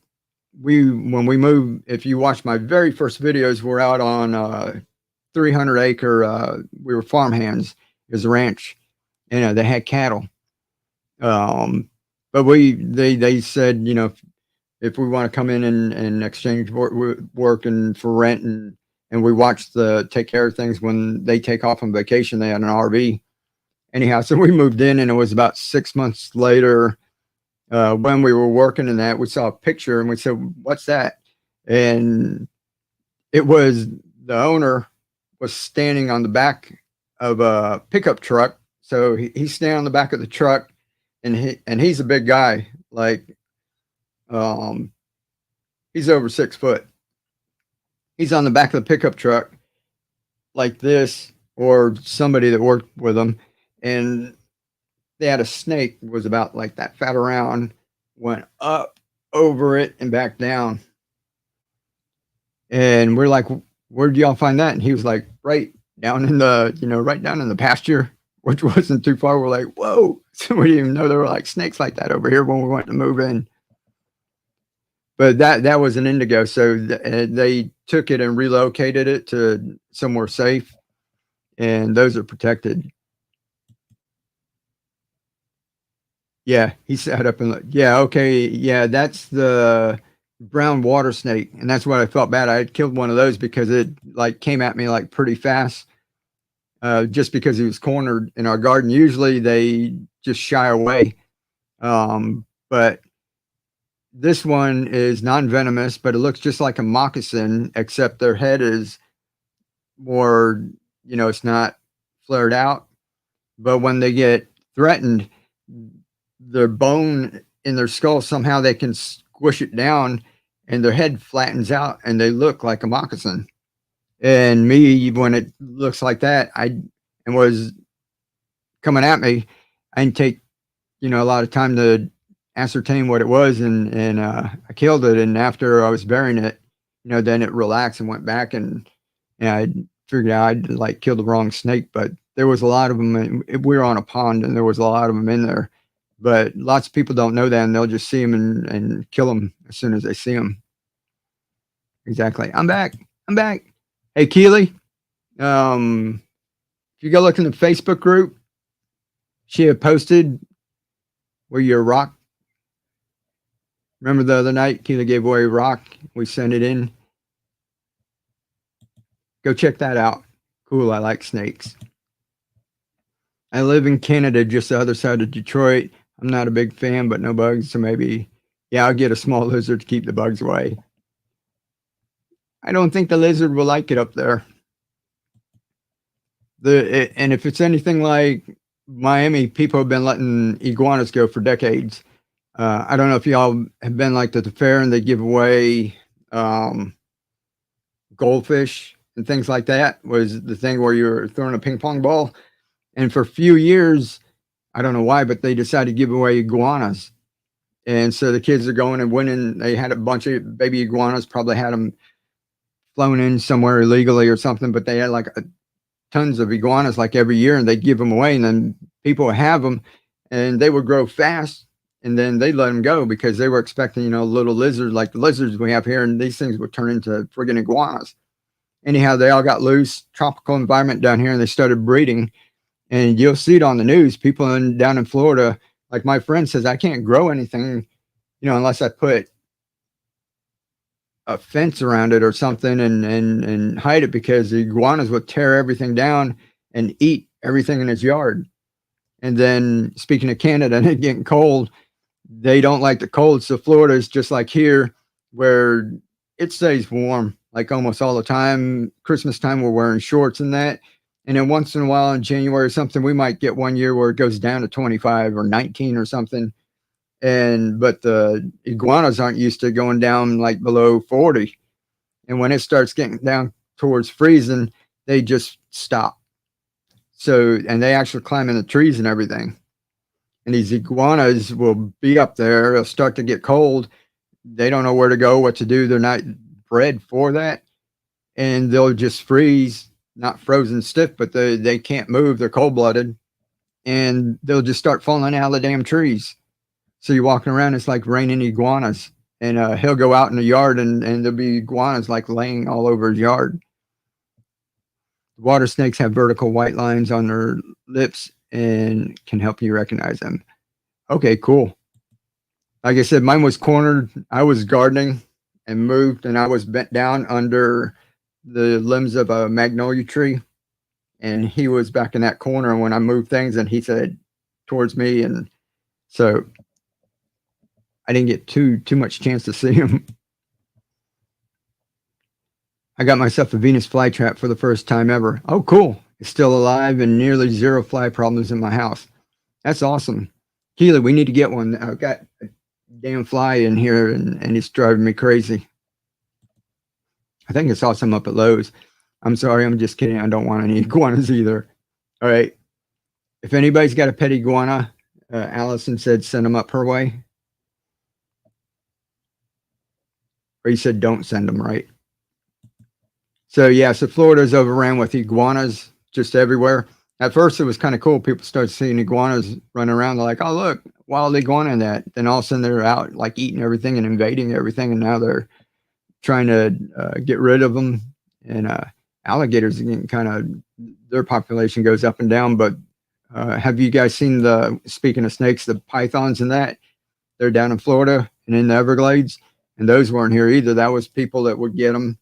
When we moved, if you watch my very first videos, we're out on 300 acre, we were farmhands. It was a ranch, and they had cattle. But they said, if we want to come in and exchange work and for rent and we watch take care of things when they take off on vacation, they had an RV. Anyhow, so we moved in, and it was about 6 months later when we were working in that, we saw a picture and we said, "What's that?" And it was the owner was standing on the back of a pickup truck. So he's standing on the back of the truck, and he's a big guy, like he's over 6 foot. He's on the back of the pickup truck like this, or somebody that worked with him, and they had a snake was about like that fat around, went up over it and back down. And we're like, "Where did y'all find that?" And he was like, right down in the pasture, which wasn't too far. We're like, "Whoa." So we didn't even know there were like snakes like that over here when we went to move in. But that was an indigo. So they took it and relocated it to somewhere safe, and those are protected. Yeah, he sat up and looked. Yeah, okay, yeah, that's the brown water snake, and that's what I felt bad. I had killed one of those because it like came at me like pretty fast, just because he was cornered in our garden. Usually they just shy away, but This one is non-venomous, but it looks just like a moccasin, except their head is more, it's not flared out. But when they get threatened, their bone in their skull, somehow they can squish it down and their head flattens out and they look like a moccasin. And me, when it looks like that, and was coming at me, I didn't take, a lot of time to ascertain what it was, and I killed it. And after I was burying it, then it relaxed and went back, and I figured out I'd like killed the wrong snake, but there was a lot of them. And we were on a pond, and there was a lot of them in there. But lots of people don't know that, and they'll just see them and kill them as soon as they see them. Exactly. I'm back. I'm back. Hey, Keely. If you go look in the Facebook group, she had posted where your rock. Remember the other night, Keely gave away a rock. We sent it in. Go check that out. Cool. I like snakes. I live in Canada, just the other side of Detroit. I'm not a big fan, but no bugs. So maybe, I'll get a small lizard to keep the bugs away. I don't think the lizard will like it up there. And if it's anything like Miami, people have been letting iguanas go for decades. I don't know if y'all have been like to the fair and they give away goldfish and things like that. Was the thing where you're throwing a ping pong ball. And for a few years, I don't know why, but they decided to give away iguanas. And so the kids are going and winning. They had a bunch of baby iguanas, probably had them flown in somewhere illegally or something, but they had like tons of iguanas like every year, and they'd give them away, and then people would have them, and they would grow fast, and then they'd let them go because they were expecting, little lizards like the lizards we have here, and these things would turn into friggin' iguanas. Anyhow, they all got loose, tropical environment down here, and they started breeding. And you'll see it on the news. People down in Florida, like my friend says, I can't grow anything, unless I put a fence around it or something and hide it, because the iguanas will tear everything down and eat everything in its yard. And then speaking of Canada and it getting cold, they don't like the cold. So Florida is just like here, where it stays warm like almost all the time. Christmas time, we're wearing shorts and that. And then once in a while in January or something, we might get one year where it goes down to 25 or 19 or something. But the iguanas aren't used to going down like below 40. And when it starts getting down towards freezing, they just stop. So, and they actually climb in the trees and everything. And these iguanas will be up there. They'll start to get cold. They don't know where to go, what to do. They're not bred for that. And they'll just freeze, not frozen stiff, but they can't move. They're cold-blooded. And they'll just start falling out of the damn trees. So you're walking around, it's like raining iguanas. And he'll go out in the yard, and there'll be iguanas like laying all over his yard. Water snakes have vertical white lines on their lips and can help you recognize them. Okay, cool. Like I said, mine was cornered. I was gardening and moved, and I was bent down under the limbs of a magnolia tree. And he was back in that corner. And when I moved things, and he said towards me, and so I didn't get too much chance to see him. I got myself a Venus flytrap for the first time ever. Oh, cool. It's still alive and nearly zero fly problems in my house. That's awesome. Keely, we need to get one. I've got a damn fly in here, and it's driving me crazy. I think I saw some up at Lowe's. I'm sorry. I'm just kidding. I don't want any iguanas either. All right. If anybody's got a pet iguana, Allison said send them up her way. Or you said don't send them, right? So yeah, so Florida's overran with iguanas just everywhere. At first, it was kind of cool. People started seeing iguanas running around. They're like, "Oh, look, wild iguana!" And that. Then all of a sudden, they're out like eating everything and invading everything. And now they're trying to get rid of them. And alligators again, kind of their population goes up and down. But have you guys seen speaking of snakes, the pythons and that? They're down in Florida and in the Everglades, and those weren't here either. That was people that would get them.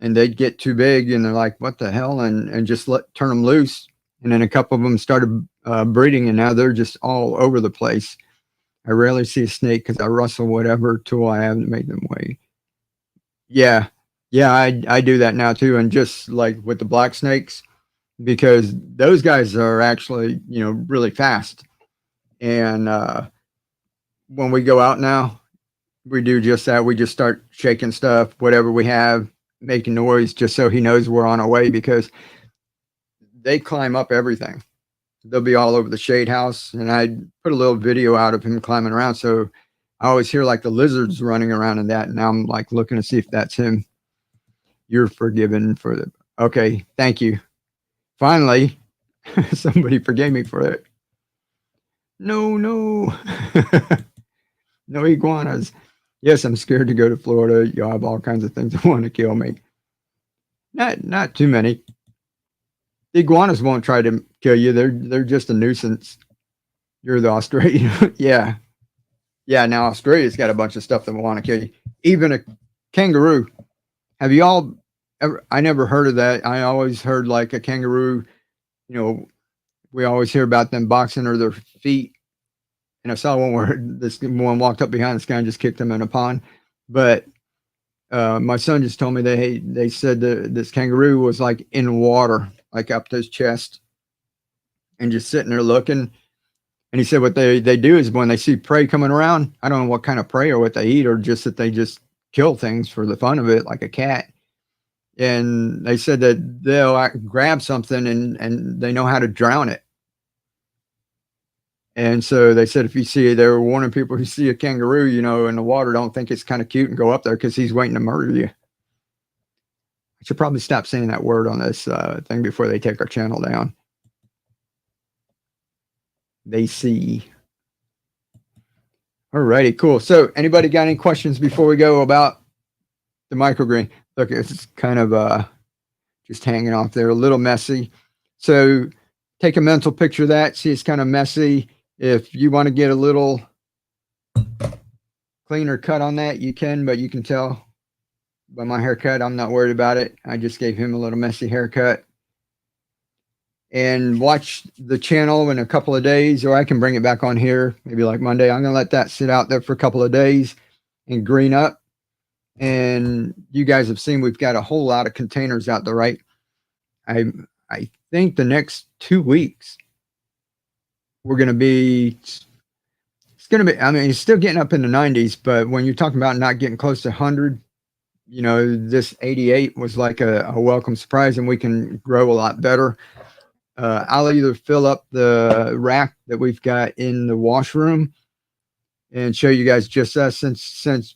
And they'd get too big, and they're like, "What the hell?" And just turn them loose. And then a couple of them started breeding, and now they're just all over the place. I rarely see a snake because I rustle whatever tool I have to make them weigh. Yeah, yeah, I do that now too, and just like with the black snakes, because those guys are actually really fast. And when we go out now, we do just that. We just start shaking stuff, whatever we have, making noise, just so he knows we're on our way because they climb up everything. They'll be all over the shade house, and I put a little video out of him climbing around. So I always hear like the lizards running around in that, and now I'm like looking to see if that's him. You're forgiven for the. Okay, thank you. Finally, somebody forgave me for it. No, no, no iguanas. Yes, I'm scared to go to Florida. You'll have all kinds of things that want to kill me. Not too many. The iguanas won't try to kill you. They're just a nuisance. You're the Australian. Yeah. Yeah, now Australia's got a bunch of stuff that want to kill you. Even a kangaroo. Have you all ever? I never heard of that. I always heard like a kangaroo, you know, we always hear about them boxing or their feet. And I saw one where this one walked up behind this guy and just kicked him in a pond. But my son just told me they said that this kangaroo was like in water, like up to his chest, and just sitting there looking. And he said what they do is when they see prey coming around, I don't know what kind of prey or what they eat, or just that they just kill things for the fun of it, like a cat. And they said that they'll grab something and they know how to drown it. And so they said they were warning people if you see a kangaroo, in the water, don't think it's kind of cute and go up there because he's waiting to murder you. I should probably stop saying that word on this thing before they take our channel down. They see. Alrighty, cool. So anybody got any questions before we go about the microgreen? Look, it's kind of just hanging off there, a little messy. So take a mental picture of that. See, it's kind of messy. If you want to get a little cleaner cut on that, you can, but you can tell by my haircut, I'm not worried about it. I just gave him a little messy haircut. And watch the channel in a couple of days, or I can bring it back on here, maybe like Monday. I'm going to let that sit out there for a couple of days and green up. And you guys have seen we've got a whole lot of containers out there, right? I think the next 2 weeks, we're going to be, it's going to be, I mean, it's still getting up in the 90s, but when you're talking about not getting close to 100, this 88 was like a welcome surprise, and we can grow a lot better. I'll either fill up the rack that we've got in the washroom and show you guys just that since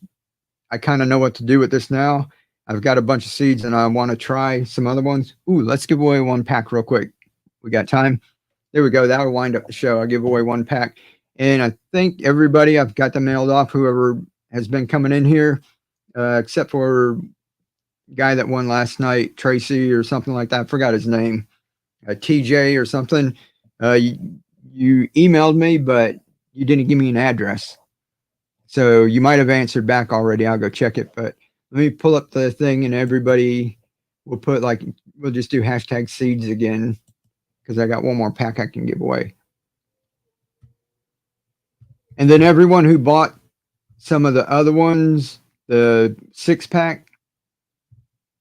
I kind of know what to do with this now. I've got a bunch of seeds and I want to try some other ones. Ooh, let's give away one pack real quick. We got time. There we go. That'll wind up the show. I'll give away one pack. And I think everybody, I've got them mailed off, whoever has been coming in here, except for guy that won last night, Tracy or something like that. I forgot his name. TJ or something. You emailed me, but you didn't give me an address. So you might have answered back already. I'll go check it. But let me pull up the thing, and everybody will put we'll just do hashtag seeds again because I got one more pack I can give away. And then everyone who bought some of the other ones, the 6-pack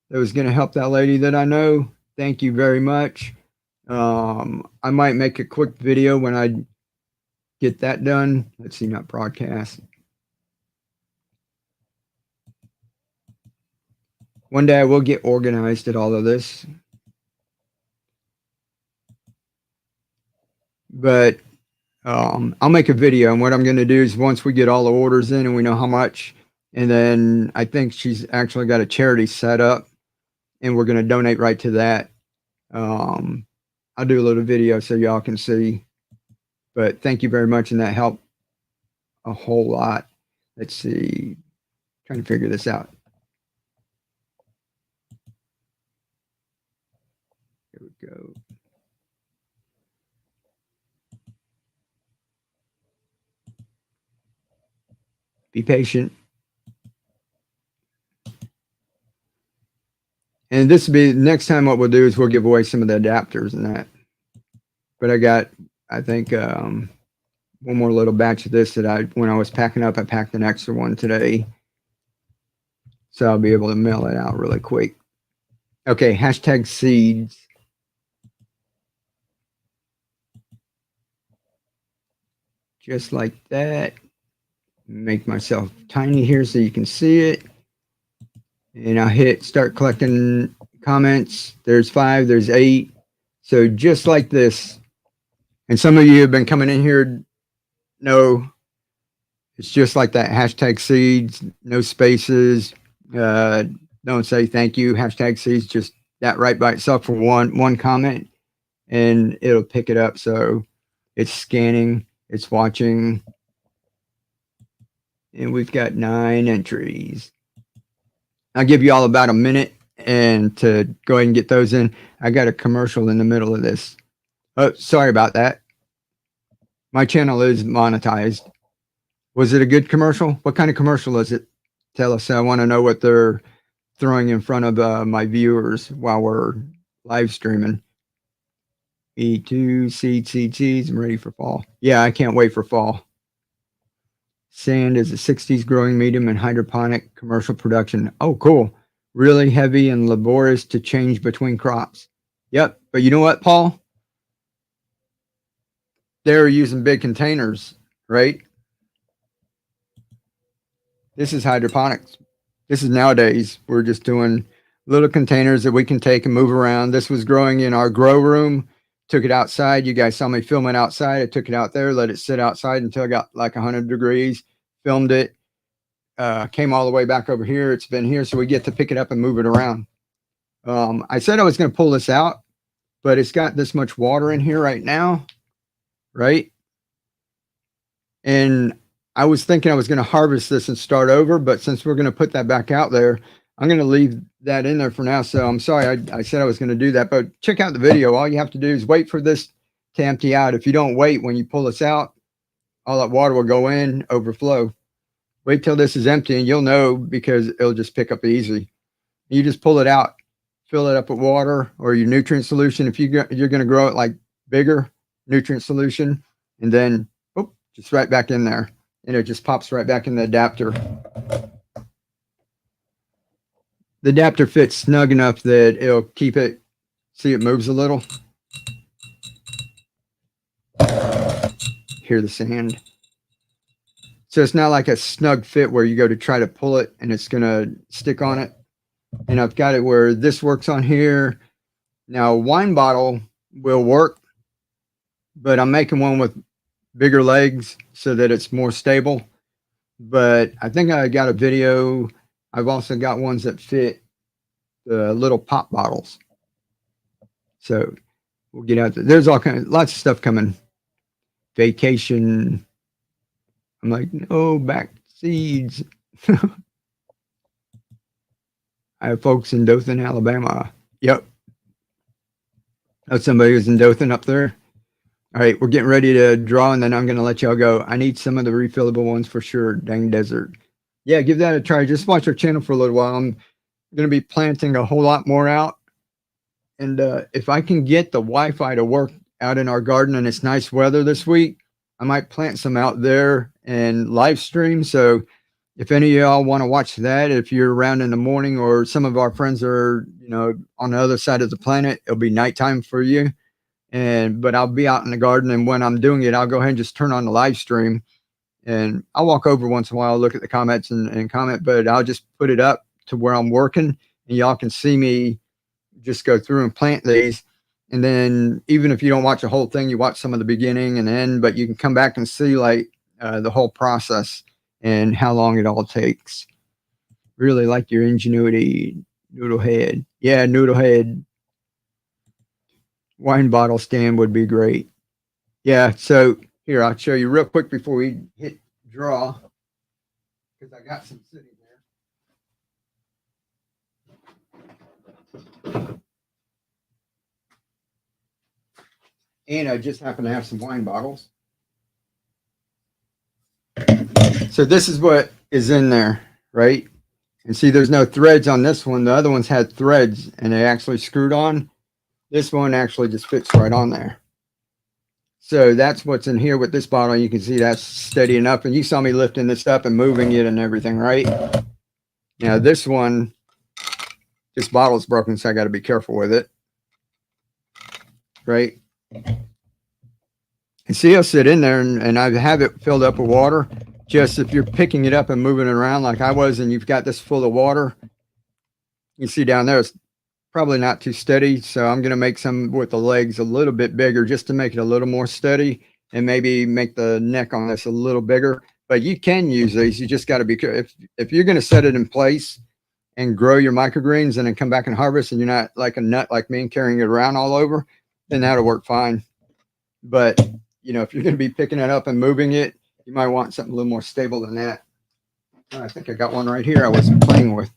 that was going to help that lady that I know, thank you very much. I might make a quick video when I get that done. Let's see, not broadcast. One day I will get organized at all of this. But I'll make a video, and what I'm going to do is once we get all the orders in and we know how much, and then I think she's actually got a charity set up, and we're going to donate right to that. I'll do a little video so y'all can see. But thank you very much, and that helped a whole lot. Let's see. Trying to figure this out. Here we go. Be patient. And this will be next time. What we'll do is we'll give away some of the adapters and that. But I think one more little batch of this that when I was packing up, I packed an extra one today. So I'll be able to mail it out really quick. Okay, hashtag seeds. Just like that. Make myself tiny here so you can see it. And I'll hit start collecting comments. There's 5, there's 8. So just like this. And some of you have been coming in here. No, it's just like that. Hashtag seeds, no spaces. Don't say thank you. Hashtag seeds, just that right by itself for one comment, and it'll pick it up. So it's scanning, it's watching, and we've got 9 entries. I'll give you all about a minute and to go ahead and get those in. I got a commercial in the middle of this. Oh, sorry about that. My channel is monetized. Was it a good commercial? What kind of commercial is it? Tell us. I want to know what they're throwing in front of my viewers while we're live streaming. E2, seeds. I'm ready for fall. Yeah, I can't wait for fall. Sand is a 60s growing medium and hydroponic commercial production. Oh, cool. Really heavy and laborious to change between crops. Yep. But you know what, Paul? They're using big containers, right? This is hydroponics. This is nowadays. We're just doing little containers that we can take and move around. This was growing in our grow room. Took it outside. You guys saw me filming outside. I took it out there, let it sit outside until it got like 100 degrees. Filmed it. Came all the way back over here. It's been here, so we get to pick it up and move it around. I said I was going to pull this out, but it's got this much water in here right now, right? And I was thinking I was going to harvest this and start over, but since we're going to put that back out there, I'm going to leave that in there for now. So I'm sorry I said I was going to do that, but check out the video. All you have to do is wait for this to empty out. If you don't wait, when you pull this out, all that water will go in, overflow. Wait till this is empty and you'll know, because it'll just pick up easy. You just pull it out, fill it up with water or your nutrient solution. If you're going to grow it like bigger, nutrient solution, and then just right back in there, and it just pops right back in the adapter. The adapter fits snug enough that it'll keep it. See, it moves a little. Hear the sand. So it's not like a snug fit where you go to try to pull it and it's going to stick on it. And I've got it where this works on here. Now, a wine bottle will work, but I'm making one with bigger legs so that it's more stable. But I think I got a video. I've also got ones that fit the little pop bottles. So we'll get out there. There's all kinds, lots of stuff coming. Vacation. I'm like, no, back seeds. I have folks in Dothan, Alabama. Yep. Oh, somebody who's in Dothan up there. All right, we're getting ready to draw, and then I'm going to let y'all go. I need some of the refillable ones for sure. Dang desert. Yeah, give that a try. Just watch our channel for a little while. I'm going to be planting a whole lot more out. And if I can get the Wi-Fi to work out in our garden and it's nice weather this week, I might plant some out there and live stream. So if any of y'all want to watch that, if you're around in the morning, or some of our friends are, on the other side of the planet, it'll be nighttime for you. But I'll be out in the garden, and when I'm doing it, I'll go ahead and just turn on the live stream, and I'll walk over once in a while, look at the comments and comment, but I'll just put it up to where I'm working, and y'all can see me just go through and plant these. And then even if you don't watch the whole thing, you watch some of the beginning and end, but you can come back and see like the whole process and how long it all takes. Really like your ingenuity, Noodlehead. Yeah, Noodlehead. Wine bottle stand would be great. Yeah, so here, I'll show you real quick before we hit draw, because I got some sitting there. And I just happen to have some wine bottles. So this is what is in there, right? And see, there's no threads on this one. The other ones had threads and they actually screwed on. This one actually just fits right on there. So that's what's in here with this bottle. You can see that's steady enough. And you saw me lifting this up and moving it and everything, right? Now this one, this bottle's broken, so I got to be careful with it, right? And see, I'll sit in there and I have it filled up with water. Just if you're picking it up and moving it around like I was, and you've got this full of water, you see down there, it's probably not too steady. So I'm going to make some with the legs a little bit bigger just to make it a little more steady, and maybe make the neck on this a little bigger. But you can use these. You just got to be careful. If you're going to set it in place and grow your microgreens and then come back and harvest, and you're not like a nut like me and carrying it around all over, then that'll work fine. But you know, if you're going to be picking it up and moving it, you might want something a little more stable than that. Oh, I think I got one right here I wasn't playing with.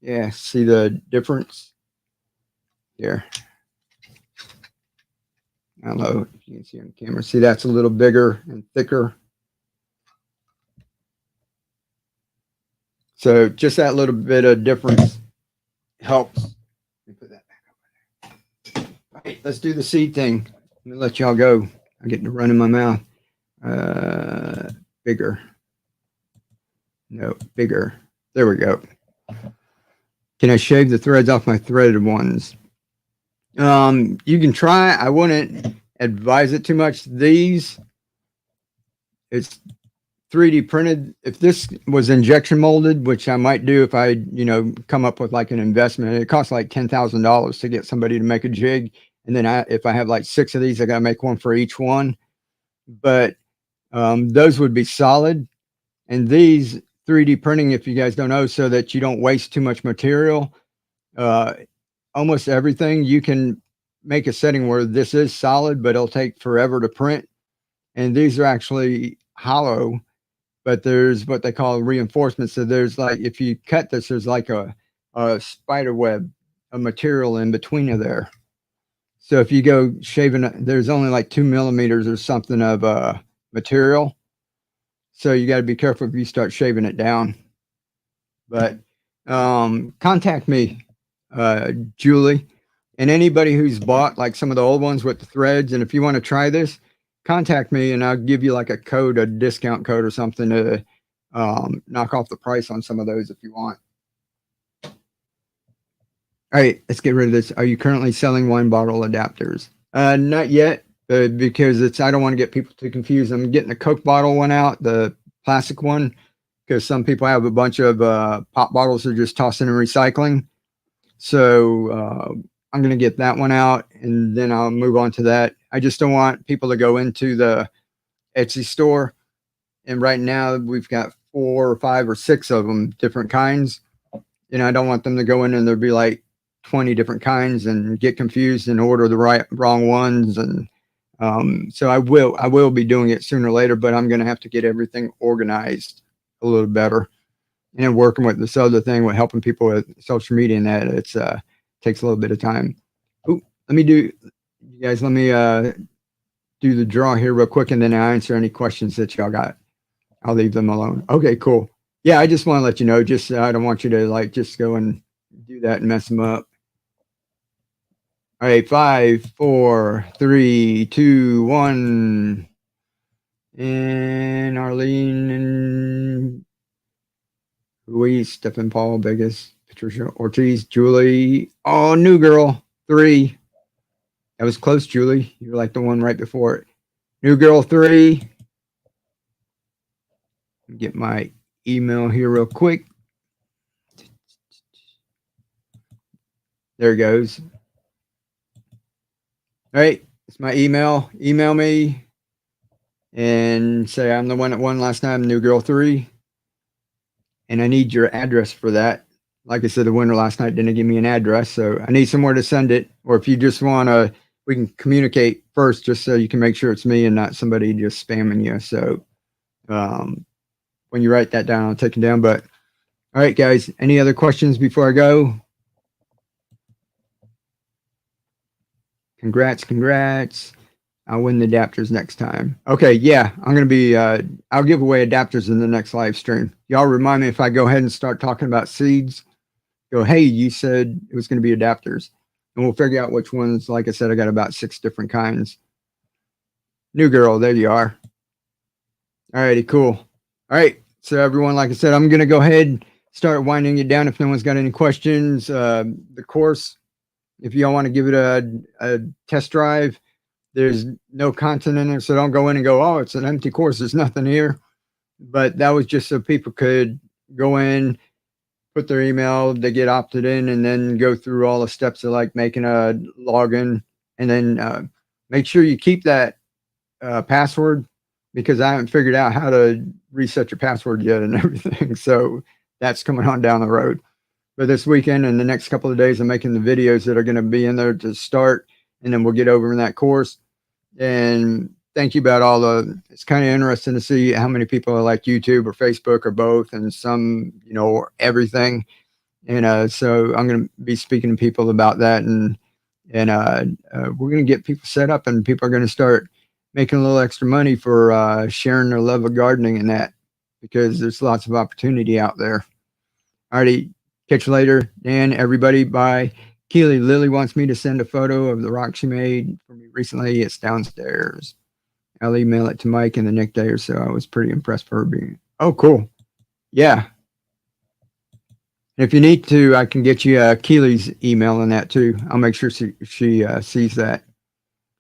Yeah, see the difference here? I don't know if you can see on camera. See, that's a little bigger and thicker. So just that little bit of difference helps. Let me put that back over there. All right, let's do the seed thing. Let me let y'all go. I'm getting to run in my mouth. Bigger. No, bigger. There we go. Can I shave the threads off my threaded ones? You can try. I wouldn't advise it too much. These, it's 3D printed. If this was injection molded, which I might do if I, you know, come up with like an investment, it costs like $10,000 to get somebody to make a jig. And then if I have like 6 of these, I got to make one for each one. But those would be solid. And these 3D printing, if you guys don't know, so that you don't waste too much material. Almost everything you can make a setting where this is solid, but it'll take forever to print. And these are actually hollow, but there's what they call reinforcement. So there's like, if you cut this, there's like a spider web of material in between of there. So if you go shaving, there's only like 2 millimeters or something of material. So you got to be careful if you start shaving it down. But contact me, Julie, and anybody who's bought like some of the old ones with the threads. And if you want to try this, contact me and I'll give you like a code, a discount code or something to knock off the price on some of those if you want. All right, let's get rid of this. Are you currently selling wine bottle adapters? Not yet, because I don't want to get people too confused. I'm getting the Coke bottle one out, the plastic one, because some people have a bunch of pop bottles they're just tossing in recycling. So I'm going to get that one out, and then I'll move on to that. I just don't want people to go into the Etsy store. And right now we've got 4 or 5 or 6 of them, different kinds. And I don't want them to go in and there'll be like 20 different kinds and get confused and order the wrong ones. And so I will be doing it sooner or later, but I'm going to have to get everything organized a little better. And working with this other thing with helping people with social media and that, it's takes a little bit of time. Ooh, let me do the draw here real quick, and then I'll answer any questions that y'all got. I'll leave them alone. Okay, cool. Yeah, I just want to let you know, just I don't want you to like just go and do that and mess them up. All right, 5, 4, 3, 2, 1. And Arlene and Luis, Stephen Paul, Vegas, Patricia Ortiz, Julie. Oh, new girl, 3. That was close, Julie. You were like the one right before it. New girl, 3. Get my email here real quick. There it goes. All right, it's my email. Email me and say I'm the one that won last time, new girl 3. And I need your address for that. Like I said, the winner last night didn't give me an address, so I need somewhere to send it. Or if you just want to, we can communicate first just so you can make sure it's me and not somebody just spamming you. So when you write that down, I'll take it down. But all right, guys, any other questions before I go? Congrats. I'll win the adapters next time. Okay, yeah, I'm going to be, I'll give away adapters in the next live stream. Y'all remind me if I go ahead and start talking about seeds. Go, hey, you said it was going to be adapters. and we'll figure out which ones. Like I said, I got about 6 different kinds. New girl, there you are. All righty, cool. All right, so everyone, like I said, I'm gonna go ahead and start winding it down. If no one's got any questions, the course, if y'all want to give it a test drive, there's no content in it, so don't go in and go, oh, it's an empty course. There's nothing here. But that was just so people could go in, put their email, they get opted in, and then go through all the steps of like making a login, and then make sure you keep that password, because I haven't figured out how to reset your password yet and everything. So that's coming on down the road. But this weekend and the next couple of days, I'm making the videos that are going to be in there to start, and then we'll get over in that course. And thank you about all the. It's kind of interesting to see how many people are like YouTube or Facebook or both, and some, everything. And so I'm going to be speaking to people about that, and we're going to get people set up, and people are going to start making a little extra money for sharing their love of gardening and that, because there's lots of opportunity out there. Alrighty, catch you later, Dan. Everybody, bye. Keely, Lily wants me to send a photo of the rock she made for me recently. It's downstairs. I'll email it to Mike in the next day or so. I was pretty impressed for her being. Oh, cool. Yeah. If you need to, I can get you Keely's email on that too. I'll make sure she sees that.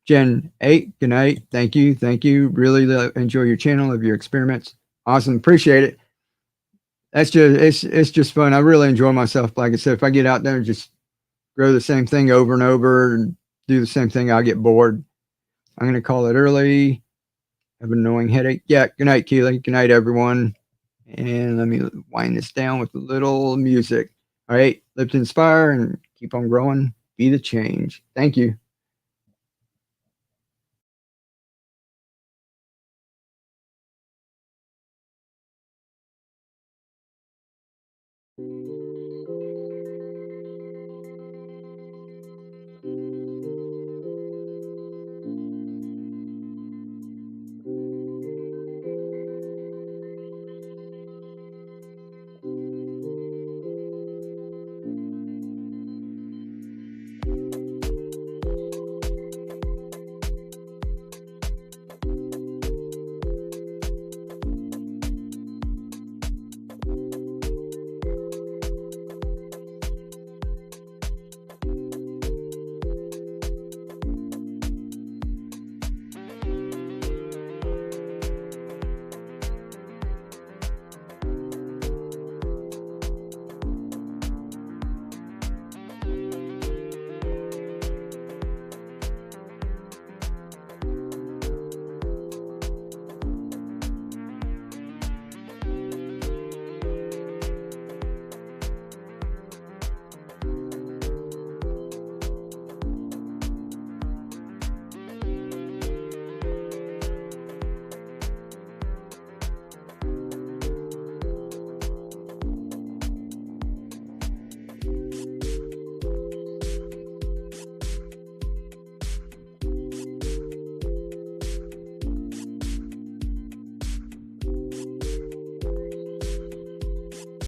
Jen 8, good night. Thank you. Thank you. Really enjoy your channel of your experiments. Awesome. Appreciate it. That's just it's just fun. I really enjoy myself. Like I said, if I get out there and just grow the same thing over and over and do the same thing, I'll get bored. I'm gonna call it early. Have an annoying headache. Yeah. Good night, Keely. Good night, everyone. And let me wind this down with a little music. All right. Live to inspire and keep on growing. Be the change. Thank you.